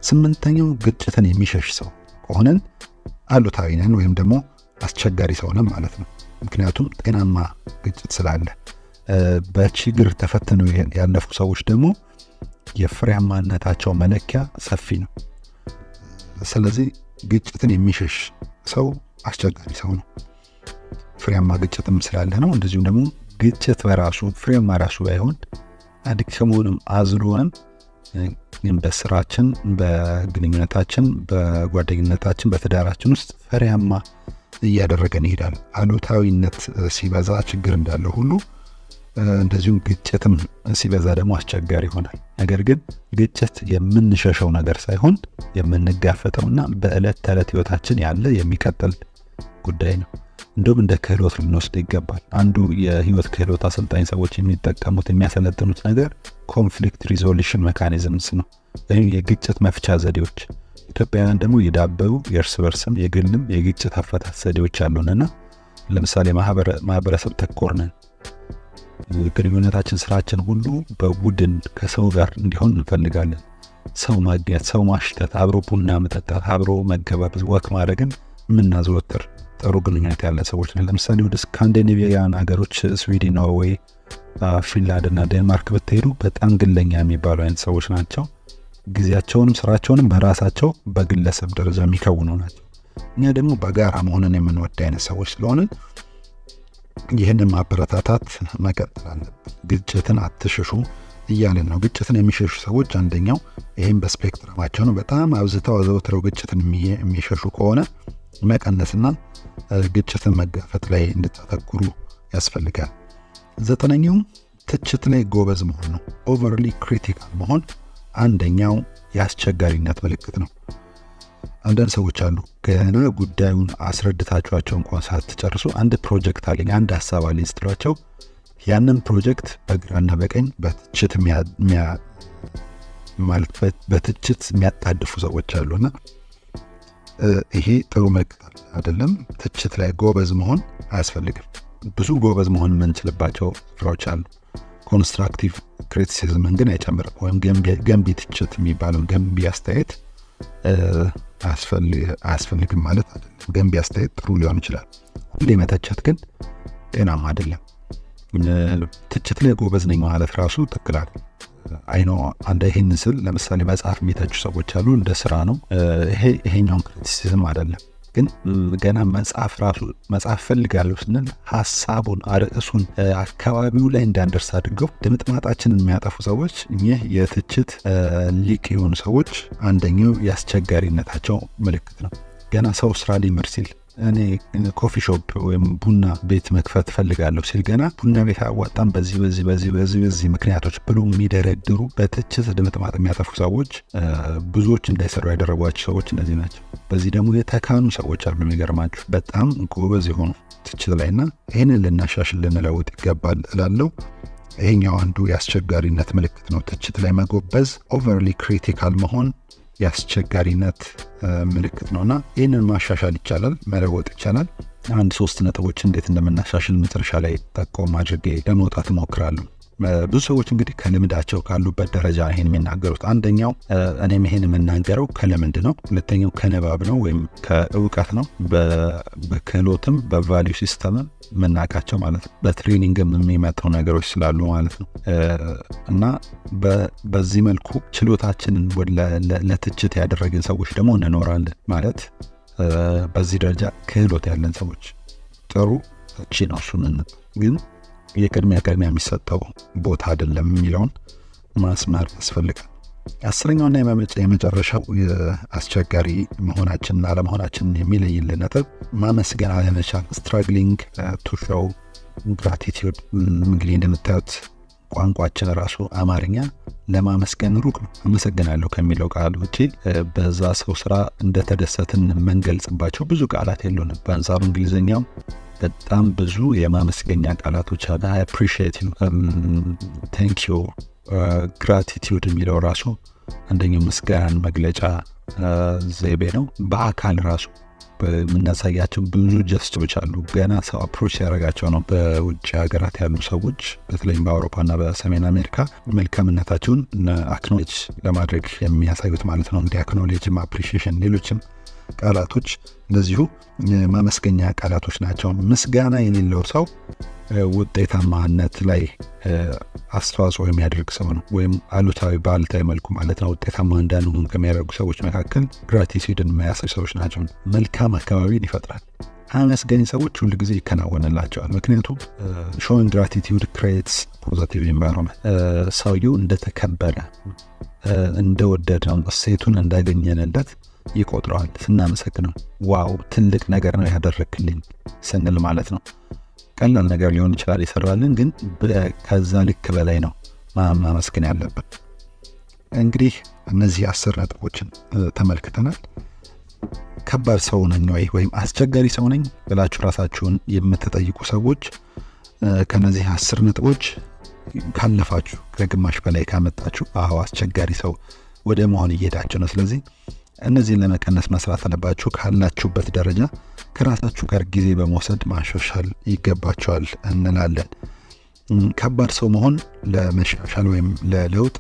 8ኛው ግጭትን የሚሸሽ ሰው ከሆነን አሉታዊ ነን ወይም ደግሞ አስቸጋሪ ሰው ነን ማለት ነው። ምክንያቱም ጤናማ ግጭት ስላለ። በችግር ተፈትነው ያለፉ ሰዎች ደግሞ የፍሬያማነታቸው መለኪያ ሰፊ ነው። ስለዚህ ግጭትን የሚሸሽ ሰው አስቸጋሪ ሰው ነው። ፍሬያማ ግጭትም ስላለ ነው። እንደዚሁም ደግሞ ግጭት በራሱ ፍሬያማ ራሱ ባይሆን አዲክሽኑንም አዝሎንም በስራችን፣ በግንኙነታችን፣ በጓደኝነታችን፣ በትዳራችን ውስጥ ፍሬያማ እያደረገን ይሄዳል። አሉታዊነት ሲበዛ ችግር እንዳለ ሁሉ እንደዚሁም ግጭትም ሲበዛ ደግሞ አስቸጋሪ ይሆናል። ነገር ግን ግጭት የምንሸሸው ነገር ሳይሆን የምንጋፈጠውና በዕለት ተዕለት ህይወታችን ያለ የሚቀጥል ጉዳይ ነው። እንደውም እንደ ክህሎት ልንወስድ ይገባል። አንዱ የህይወት ክህሎት አሰልጣኝ ሰዎች የሚጠቀሙት የሚያሰለጥኑት ነገር ኮንፍሊክት ሪዞሉሽን ሜካኒዝምስ ነው፣ ወይም የግጭት መፍቻ ዘዴዎች። ኢትዮጵያውያን ደግሞ የዳበሩ የእርስ በርስም የግልም የግጭት አፈታት ዘዴዎች አሉንና ለምሳሌ ማህበረሰብ ተኮር ነን። ግንኙነታችን፣ ስራችን ሁሉ በቡድን ከሰው ጋር እንዲሆን እንፈልጋለን። ሰው ማግኘት፣ ሰው ማሽተት፣ አብሮ ቡና መጠጣት፣ አብሮ መገባበዝ፣ ወክ ማድረግን የምናዘወትር ጥሩ ግንኙነት ያለ ሰዎች ነን። ለምሳሌ ወደ ስካንዲኔቪያን ሀገሮች ስዊድን፣ ኖርዌይ፣ ፊንላንድ እና ዴንማርክ ብትሄዱ በጣም ግለኛ የሚባሉ አይነት ሰዎች ናቸው። ጊዜያቸውንም ስራቸውንም በራሳቸው በግለሰብ ደረጃ የሚከውኑ ናቸው። እኛ ደግሞ በጋራ መሆንን የምንወድ አይነት ሰዎች ስለሆንን ይህንን ማበረታታት መቀጠል አለብን። ግጭትን አትሽሹ እያልን ነው። ግጭትን የሚሸሹ ሰዎች አንደኛው ይህም በስፔክትረማቸው ነው። በጣም አብዝተው አዘውትረው ግጭትን የሚሸሹ ከሆነ መቀነስና ግጭትን መጋፈጥ ላይ እንድታተኩሩ ያስፈልጋል። 9ኛው ትችት ላይ ጎበዝ መሆን ነው። ኦቨርሊ ክሪቲካል መሆን አንደኛው የአስቸጋሪነት ምልክት ነው። አንዳንድ ሰዎች አሉ ገና ጉዳዩን አስረድታችኋቸው እንኳን ሳትጨርሱ አንድ ፕሮጀክት አለኝ፣ አንድ ሀሳብ አለኝ ስትሏቸው ያንን ፕሮጀክት በግራና በቀኝ በትችት የሚያጣድፉ ሰዎች አሉና ይሄ ጥሩ ምልክት አይደለም። ትችት ላይ ጎበዝ መሆን አያስፈልግም። ብዙ ጎበዝ መሆን የምንችልባቸው ስራዎች አሉ። ኮንስትራክቲቭ ክሪቲሲዝምን ግን አይጨምርም። ወይም ገንቢ ትችት የሚባለው ገንቢ አስተያየት አያስፈልግም ማለት አይደለም። ገንቢ አስተያየት ጥሩ ሊሆን ይችላል። ሁሌ መተቸት ግን ጤናማ አይደለም። ትችት ላይ ጎበዝ ነኝ ማለት ራሱ ትክክል አይደለም። አይኖ አንድ ይሄን ስል ለምሳሌ መጽሐፍ የሚተቹ ሰዎች አሉ፣ እንደ ስራ ነው። ይሄኛውን ክሪቲሲዝም አይደለም። ግን ገና መጽሐፍ ፈልጋለሁ ስንል ሐሳቡን፣ ርዕሱን አካባቢው ላይ እንዳንደርስ አድርገው ድምጥማጣችንን የሚያጠፉ ሰዎች፣ ይህ የትችት ሊቅ የሆኑ ሰዎች አንደኛው የአስቸጋሪነታቸው ምልክት ነው። ገና ሰው ስራ ሊመር ሲል እኔ ኮፊ ሾፕ ወይም ቡና ቤት መክፈት ፈልጋለሁ ሲል ገና ቡና ቤት አዋጣም በዚህ ምክንያቶች ብሎ የሚደረድሩ በትችት ድምጥማጥ የሚያጠፉ ሰዎች ብዙዎች እንዳይሰሩ ያደረጓቸው ሰዎች እነዚህ ናቸው። በዚህ ደግሞ የተካኑ ሰዎች አሉ። የሚገርማችሁ በጣም ጎበዝ የሆኑ ትችት ላይና ይህንን ልናሻሽል ልንለውጥ ይገባል እላለሁ። ይሄኛው አንዱ የአስቸጋሪነት ምልክት ነው። ትችት ላይ መጎበዝ፣ ኦቨርሊ ክሪቲካል መሆን የአስቸጋሪነት ምልክት ነውና ይህንን ማሻሻል ይቻላል፣ መለወጥ ይቻላል። 3 ነጥቦች እንዴት እንደምናሻሽል መጨረሻ ላይ ጠቆም አድርጌ ለመውጣት እሞክራለሁ። ብዙ ሰዎች እንግዲህ ከልምዳቸው ካሉበት ደረጃ ይሄን የሚናገሩት፣ አንደኛው እኔም ይሄን የምናገረው ከልምድ ነው። ሁለተኛው ከንባብ ነው ወይም ከእውቀት ነው። በክህሎትም በቫሊዩ ሲስተምም የምናውቃቸው ማለት ነው። በትሬኒንግም የሚመጡ ነገሮች ስላሉ ማለት ነው። እና በዚህ መልኩ ችሎታችንን ለትችት ያደረግን ሰዎች ደግሞ እንኖራለን ማለት በዚህ ደረጃ ክህሎት ያለን ሰዎች ጥሩ ተቺ ነው። እሱን ግን የቅድሚያ የሚሰጠው ቦታ አይደለም የሚለውን ማስመር ያስፈልጋል። 10ኛውና የመጨረሻው አስቸጋሪ መሆናችንና አለመሆናችንን የሚለይልን ነጥብ ማመስገን አለመቻል፣ ስትራግሊንግ ቱ ሾው ግራቲቲዩድ። እንግዲህ እንደምታዩት ቋንቋችን ራሱ አማርኛ ለማመስገን ሩቅ ነው። አመሰግናለሁ ከሚለው ቃል ውጪ በዛ ሰው ስራ እንደተደሰትን የምንገልጽባቸው ብዙ ቃላት የሉንም። በአንጻሩ እንግሊዝኛው በጣም ብዙ የማመስገኛ ቃላቶች አሉ። አይ አፕሪሺየት ዩ፣ ቴንክ ዩ፣ ግራቲቲዩድ የሚለው ራሱ አንደኛው ምስጋናን መግለጫ ዘይቤ ነው። በአካል ራሱ የምናሳያቸው ብዙ ጀስቶች አሉ። ገና ሰው አፕሮች ያደረጋቸው ነው። በውጭ ሀገራት ያሉ ሰዎች በተለይም በአውሮፓና በሰሜን አሜሪካ መልካምነታቸውን አክኖሌጅ ለማድረግ የሚያሳዩት ማለት ነው። እንግዲህ አክኖሌጅም አፕሪሺዬሽን፣ ሌሎችም ቃላቶች እንደዚሁ ማመስገኛ ቃላቶች ናቸው። ምስጋና የሌለው ሰው ውጤታማነት ላይ አስተዋጽኦ የሚያደርግ ሰው ነው፣ ወይም አሉታዊ በአሉታዊ መልኩ ማለት ነው ውጤታማ እንዳንሆን ከሚያደርጉ ሰዎች መካከል ግራቲቲዩድን የሚያሳዩ ሰዎች ናቸው። መልካም አካባቢን ይፈጥራል። አመስጋኝ ሰዎች ሁል ጊዜ ይከናወንላቸዋል። ምክንያቱም ሾዊንግ ግራቲቲዩድ ክሬትስ ፖዚቲቭ ኢንቫይሮንመንት፣ ሰውየው እንደተከበረ እንደወደድነው እሴቱን እንዳገኘንለት ይቆጥረዋል። ስናመሰግነው ዋው ትልቅ ነገር ነው ያደረክልኝ ስንል ማለት ነው። ቀላል ነገር ሊሆን ይችላል ይሰራልን፣ ግን ከዛ ልክ በላይ ነው ማመስገን ያለብን። እንግዲህ እነዚህ 10 ነጥቦችን ተመልክተናል። ከባድ ሰው ነኝ ወይም አስቸጋሪ ሰው ነኝ ብላችሁ ራሳችሁን የምትጠይቁ ሰዎች ከነዚህ 10 ነጥቦች ካለፋችሁ ከግማሽ በላይ ካመጣችሁ አዎ አስቸጋሪ ሰው ወደ መሆን እየሄዳችሁ ነው። ስለዚህ እነዚህን ለመቀነስ መስራት አለባችሁ። ካላችሁበት ደረጃ ከራሳችሁ ጋር ጊዜ በመውሰድ ማሻሻል ይገባችኋል እንላለን። ከባድ ሰው መሆን ለመሻሻል ወይም ለለውጥ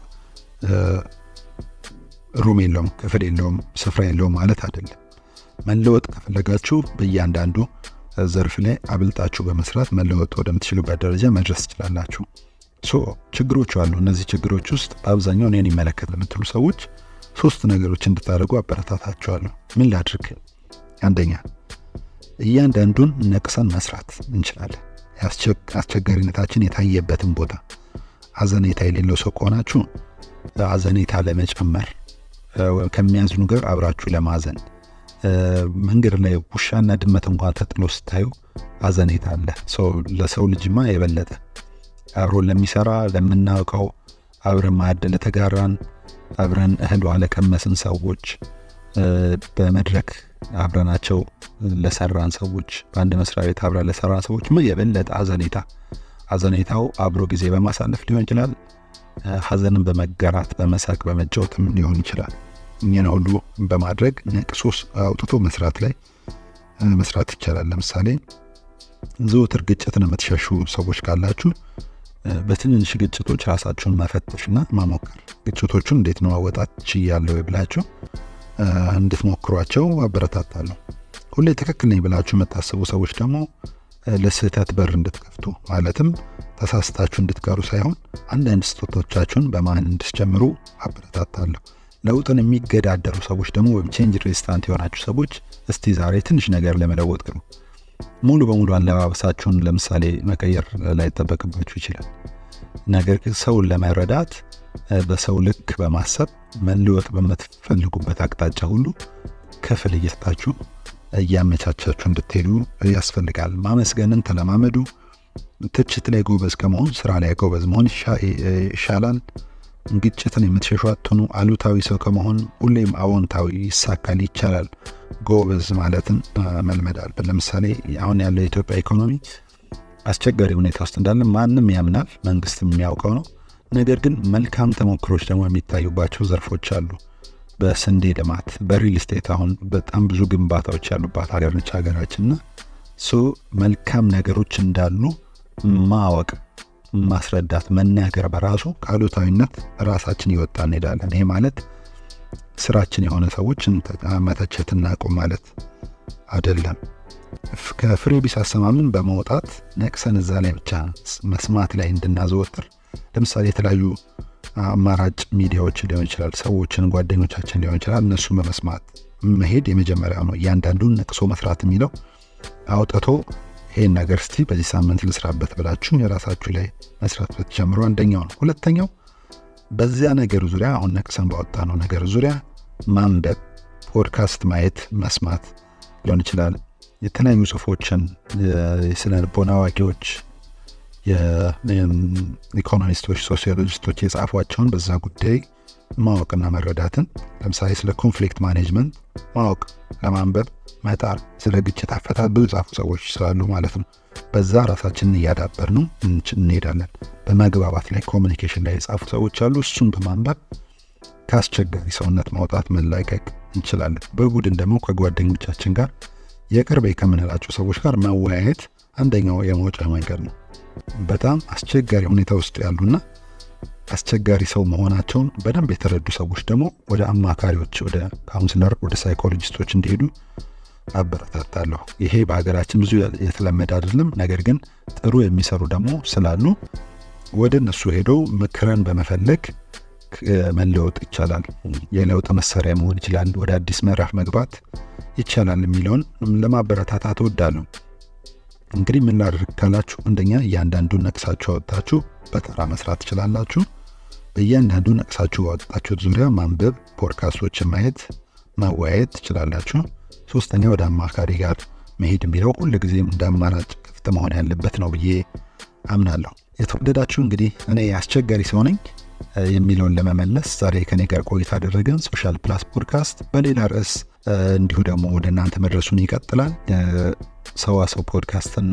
ሩም የለውም፣ ክፍል የለውም፣ ስፍራ የለውም ማለት አይደለም። መለወጥ ከፈለጋችሁ በእያንዳንዱ ዘርፍ ላይ አብልጣችሁ በመስራት መለወጥ ወደምትችሉበት ደረጃ መድረስ ትችላላችሁ። ችግሮች አሉ። እነዚህ ችግሮች ውስጥ በአብዛኛው እኔን ይመለከት ለምትሉ ሰዎች 3 ነገሮች እንድታደርጉ አበረታታችኋለሁ። ምን ላድርግ? አንደኛ እያንዳንዱን ነቅሰን መስራት እንችላለን። አስቸጋሪነታችን የታየበትን ቦታ አዘኔታ የሌለው ሰው ከሆናችሁ አዘኔታ ለመጨመር ከሚያዝኑ ጋር አብራችሁ ለማዘን፣ መንገድ ላይ ውሻና ድመት እንኳን ተጥሎ ስታዩ አዘኔታ አለ። ለሰው ልጅማ የበለጠ አብሮ ለሚሰራ ለምናውቀው አብረን ማዕድ ለተጋራን አብረን እህል ለቀመስን ሰዎች፣ በመድረክ አብረናቸው ለሰራን ሰዎች፣ በአንድ መስሪያ ቤት አብረን ለሰራን ሰዎች የበለጠ አዘኔታው አብሮ ጊዜ በማሳለፍ ሊሆን ይችላል። ሀዘንን በመጋራት በመሳቅ በመጫወትም ሊሆን ይችላል። ይህን ሁሉ በማድረግ ነቅሶስ አውጥቶ መስራት ይቻላል። ለምሳሌ ዘወትር ግጭትን የምትሸሹ ሰዎች ካላችሁ በትንንሽ ግጭቶች ራሳችሁን መፈተሽና ማሞከር፣ ግጭቶቹን እንዴት ነው አወጣት ችያለሁ ብላችሁ እንድትሞክሯቸው አበረታታለሁ። ሁሌ ትክክል ነኝ ብላችሁ የምታስቡ ሰዎች ደግሞ ለስህተት በር እንድትከፍቱ፣ ማለትም ተሳስታችሁ እንድትቀሩ ሳይሆን አንዳንድ ስህተቶቻችሁን በማን እንድትጨምሩ አበረታታለሁ። ለውጥን የሚገዳደሩ ሰዎች ደግሞ ወይም ቼንጅ ሬዚስታንት የሆናችሁ ሰዎች እስቲ ዛሬ ትንሽ ነገር ለመለወጥ ግሩ። ሙሉ በሙሉ አለባበሳችሁን ለምሳሌ መቀየር ላይጠበቅባችሁ ይችላል። ነገር ግን ሰውን ለመረዳት በሰው ልክ በማሰብ መለወጥ በምትፈልጉበት አቅጣጫ ሁሉ ክፍል እየሰጣችሁ እያመቻቻችሁ እንድትሄዱ ያስፈልጋል። ማመስገንን ተለማመዱ። ትችት ላይ ጎበዝ ከመሆን ስራ ላይ ጎበዝ መሆን ይሻላል። ግጭትን የምትሸሹ አትሁኑ። አሉታዊ ሰው ከመሆን ሁሌም አዎንታዊ ይሳካል፣ ይቻላል። ጎበዝ ማለትን መልመድ አለብን። ለምሳሌ አሁን ያለው የኢትዮጵያ ኢኮኖሚ አስቸጋሪ ሁኔታ ውስጥ እንዳለ ማንም ያምናል፣ መንግስትም የሚያውቀው ነው። ነገር ግን መልካም ተሞክሮች ደግሞ የሚታዩባቸው ዘርፎች አሉ። በስንዴ ልማት፣ በሪል ስቴት አሁን በጣም ብዙ ግንባታዎች ያሉባት ሀገር ነች ሀገራችንና መልካም ነገሮች እንዳሉ ማወቅ፣ ማስረዳት፣ መናገር በራሱ ከአሉታዊነት ራሳችን ይወጣ እንሄዳለን። ይሄ ማለት ስራችን የሆነ ሰዎችን መተቸትና ቁም ማለት አይደለም። ከፍሬ ቢስ አሰማምን በመውጣት ነቅሰን እዛ ላይ ብቻ መስማት ላይ እንድናዘወትር፣ ለምሳሌ የተለያዩ አማራጭ ሚዲያዎች ሊሆን ይችላል፣ ሰዎችን ጓደኞቻችን ሊሆን ይችላል፣ እነሱን በመስማት መሄድ የመጀመሪያው ነው። እያንዳንዱን ነቅሶ መስራት የሚለው አውጥቶ ይሄን ነገር እስቲ በዚህ ሳምንት ልስራበት ብላችሁ የራሳችሁ ላይ መስራት ብትጀምሩ አንደኛው ነው። ሁለተኛው በዚያ ነገር ዙሪያ አሁን ነቅሰን ባወጣ ነው ነገር ዙሪያ ማንበብ፣ ፖድካስት ማየት፣ መስማት ሊሆን ይችላል። የተለያዩ ጽሁፎችን የስነ ልቦና አዋቂዎች፣ የኢኮኖሚስቶች፣ ሶሲዮሎጂስቶች የጻፏቸውን በዛ ጉዳይ ማወቅና መረዳትን፣ ለምሳሌ ስለ ኮንፍሊክት ማኔጅመንት ማወቅ ለማንበብ መጣር፣ ስለ ግጭት አፈታት ብዙ ጻፉ ሰዎች ስላሉ ማለት ነው። በዛ ራሳችንን እያዳበር ነው እንሄዳለን። በመግባባት ላይ ኮሚኒኬሽን ላይ የጻፉ ሰዎች አሉ። እሱን በማንበብ ከአስቸጋሪ ሰውነት ማውጣት፣ መላቀቅ እንችላለን። በቡድን ደግሞ ከጓደኞቻችን ጋር የቅርብ ከምንላቸው ሰዎች ጋር መወያየት አንደኛው የመውጫ መንገድ ነው። በጣም አስቸጋሪ ሁኔታ ውስጥ ያሉና አስቸጋሪ ሰው መሆናቸውን በደንብ የተረዱ ሰዎች ደግሞ ወደ አማካሪዎች፣ ወደ ካውንስለር፣ ወደ ሳይኮሎጂስቶች እንዲሄዱ አበረታታለሁ። ይሄ በሀገራችን ብዙ የተለመደ አይደለም፣ ነገር ግን ጥሩ የሚሰሩ ደግሞ ስላሉ ወደ እነሱ ሄደው ምክርን በመፈለግ መለወጥ ይቻላል። የለውጥ መሳሪያ መሆን ይችላል። ወደ አዲስ ምዕራፍ መግባት ይቻላል የሚለውን ለማበረታታት እወዳለሁ። እንግዲህ ምን ላድርግ ካላችሁ፣ አንደኛ እያንዳንዱን ነቅሳችሁ አወጣችሁ በተራ መስራት ትችላላችሁ። በእያንዳንዱ ነቅሳችሁ አወጣችሁት ዙሪያ ማንበብ፣ ፖድካስቶችን ማየት፣ መወያየት ትችላላችሁ። ሶስተኛ ወደ አማካሪ ጋር መሄድ የሚለው ሁልጊዜም እንደ አማራጭ ክፍት መሆን ያለበት ነው ብዬ አምናለሁ። የተወደዳችሁ እንግዲህ እኔ አስቸጋሪ ሰው ነኝ የሚለውን ለመመለስ ዛሬ ከኔ ጋር ቆይታ አደረገን። ሶሻል ፕላስ ፖድካስት በሌላ ርዕስ እንዲሁ ደግሞ ወደ እናንተ መድረሱን ይቀጥላል። ሰዋሰው ፖድካስትን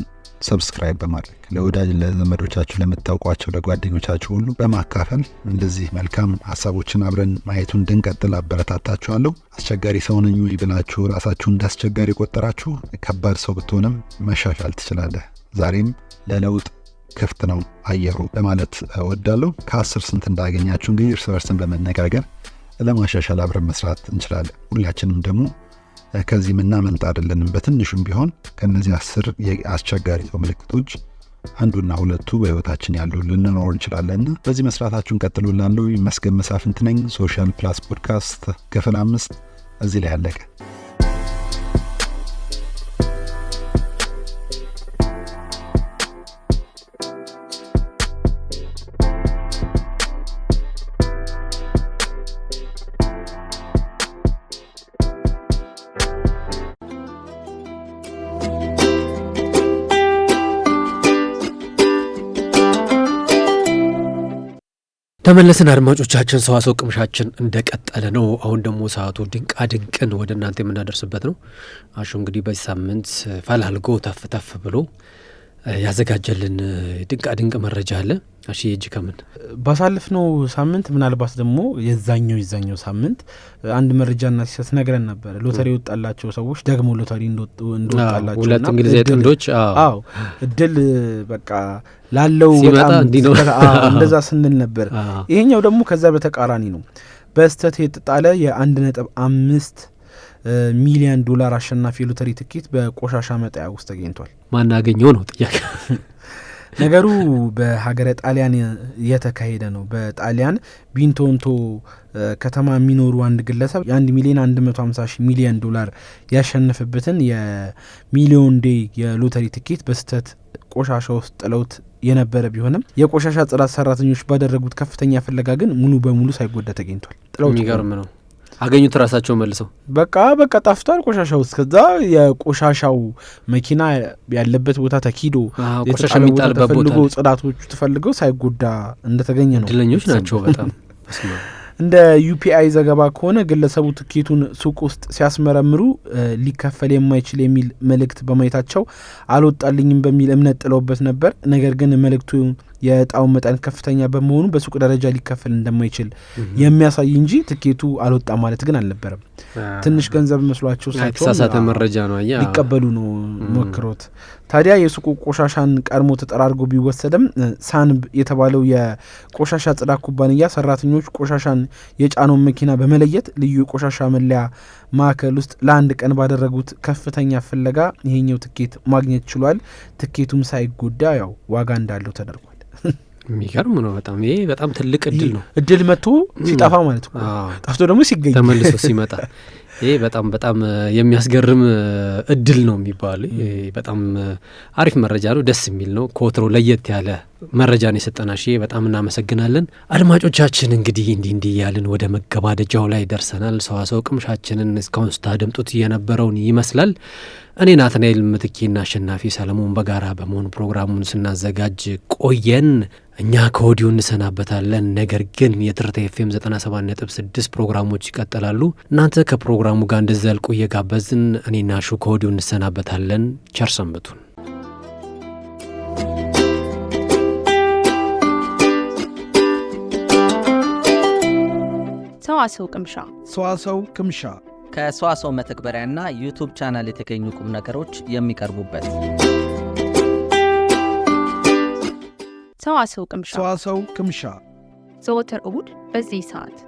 ሰብስክራይብ በማድረግ ለወዳጅ ለዘመዶቻችሁ፣ ለምታውቋቸው ለጓደኞቻችሁ ሁሉ በማካፈል እንደዚህ መልካም ሀሳቦችን አብረን ማየቱን እንድንቀጥል አበረታታችኋለሁ። አስቸጋሪ ሰው ነኝ ብላችሁ ራሳችሁን እንዳስቸጋሪ ቆጠራችሁ ከባድ ሰው ብትሆንም መሻሻል ትችላለህ። ዛሬም ለለውጥ ክፍት ነው አየሩ ለማለት እወዳለሁ። ከ10 ስንት እንዳገኛችሁ እንግዲህ እርስ በርስን በመነጋገር ለማሻሻል አብረን መስራት እንችላለን። ሁላችንም ደግሞ ከዚህ ምናመልጥ አይደለንም። በትንሹም ቢሆን ከነዚህ 10 የአስቸጋሪ ሰው ምልክቶች አንዱና ሁለቱ በህይወታችን ያሉ ልንኖር እንችላለንና በዚህ መስራታችሁን ቀጥሉላለሁ። መስገን መሳፍንት ነኝ። ሶሻል ፕላስ ፖድካስት ክፍል 5 እዚህ ላይ ያለቀ። ተመለስን አድማጮቻችን። ሰዋሰው ቅምሻችን እንደቀጠለ ነው። አሁን ደግሞ ሰዓቱ ድንቃ ድንቅን ወደ እናንተ የምናደርስበት ነው። አሹ እንግዲህ በዚህ ሳምንት ፈላልጎ ተፍ ተፍ ብሎ ያዘጋጀልን ድንቃ ድንቅ መረጃ አለ። እሺ እጅ ከምን ባሳለፍነው ሳምንት ምናልባት ደግሞ የዛኛው ሳምንት አንድ መረጃና ሲሰስ ነግረን ነበር። ሎተሪ ወጣላቸው ሰዎች ደግሞ ሎተሪ እንደወጣላቸው ሁለት እንግሊዛዊ ጥንዶች እድል በቃ ላለው በጣም እንደዛ ስንል ነበር። ይሄኛው ደግሞ ከዛ በተቃራኒ ነው። በስተት የተጣለ የ1.5 ሚሊዮን ዶላር አሸናፊ ሎተሪ ትኬት በቆሻሻ መጣያ ውስጥ ተገኝቷል። ማናገኘው ነው ጥያቄ። ነገሩ በሀገረ ጣሊያን የተካሄደ ነው። በጣሊያን ቢንቶንቶ ከተማ የሚኖሩ አንድ ግለሰብ የ1 ሚሊዮን 150 ሚሊዮን ዶላር ያሸነፈበትን የሚሊዮን ዴይ የሎተሪ ትኬት በስተት ቆሻሻ ውስጥ ጥለውት የነበረ ቢሆንም የቆሻሻ ጽዳት ሰራተኞች ባደረጉት ከፍተኛ ፍለጋ ግን ሙሉ በሙሉ ሳይጎዳ ተገኝቷል። የሚገርም ነው። አገኙት ራሳቸው መልሰው በቃ ጣፍቷል ቆሻሻ ውስጥ። ከዛ የቆሻሻው መኪና ያለበት ቦታ ተኪዶ የተሻለ ቦታ ተፈልጎ ጽዳቶቹ ተፈልገው ሳይጎዳ እንደተገኘ ነው። እድለኞች ናቸው በጣም። እንደ ዩፒአይ ዘገባ ከሆነ ግለሰቡ ትኬቱን ሱቅ ውስጥ ሲያስመረምሩ ሊከፈል የማይችል የሚል መልእክት በማየታቸው አልወጣልኝም በሚል እምነት ጥለውበት ነበር። ነገር ግን መልእክቱ የእጣው መጠን ከፍተኛ በመሆኑ በሱቅ ደረጃ ሊከፈል እንደማይችል የሚያሳይ እንጂ ትኬቱ አልወጣ ማለት ግን አልነበረም። ትንሽ ገንዘብ መስሏቸው ተሳሳተ መረጃ ነው ሊቀበሉ ነው ሞክሮት። ታዲያ የሱቁ ቆሻሻን ቀድሞ ተጠራርጎ ቢወሰድም ሳንብ የተባለው የቆሻሻ ጽዳት ኩባንያ ሰራተኞች ቆሻሻን የጫነውን መኪና በመለየት ልዩ የቆሻሻ መለያ ማዕከል ውስጥ ለአንድ ቀን ባደረጉት ከፍተኛ ፍለጋ ይሄኛው ትኬት ማግኘት ችሏል። ትኬቱም ሳይጎዳ ያው ዋጋ እንዳለው ተደርጓል። የሚገርም ነው በጣም። ይሄ በጣም ትልቅ እድል ነው። እድል መጥቶ ሲጠፋ ማለት ነው። ጠፍቶ ደግሞ ሲገኝ ተመልሶ ሲመጣ ይሄ በጣም የሚያስገርም እድል ነው የሚባል በጣም አሪፍ መረጃ ነው። ደስ የሚል ነው። ከወትሮ ለየት ያለ መረጃን የሰጠናሽ በጣም እናመሰግናለን። አድማጮቻችን እንግዲህ እንዲህ ያልን ወደ መገባደጃው ላይ ደርሰናል። ሰዋሰው ቅምሻችንን እስካሁን ስታደምጡት የነበረውን ይመስላል። እኔ ናትናኤል ምትኬና አሸናፊ ሰለሞን በጋራ በመሆን ፕሮግራሙን ስናዘጋጅ ቆየን። እኛ ከወዲሁ እንሰናበታለን። ነገር ግን የትርታ ኤፍኤም 97.6 ፕሮግራሞች ይቀጥላሉ። እናንተ ከፕሮግራሙ ጋር እንድትዘልቁ እየጋበዝን እኔና ሹ ከወዲሁ እንሰናበታለን። ቸር ሰንብቱን። ሰዋሰው ቅምሻ ከሰዋሰው መተግበሪያና ዩቱብ ቻናል የተገኙ ቁም ነገሮች የሚቀርቡበት ሰዋሰው ቅምሻ ሰዋሰው ቅምሻ ዘወትር እሁድ በዚህ ሰዓት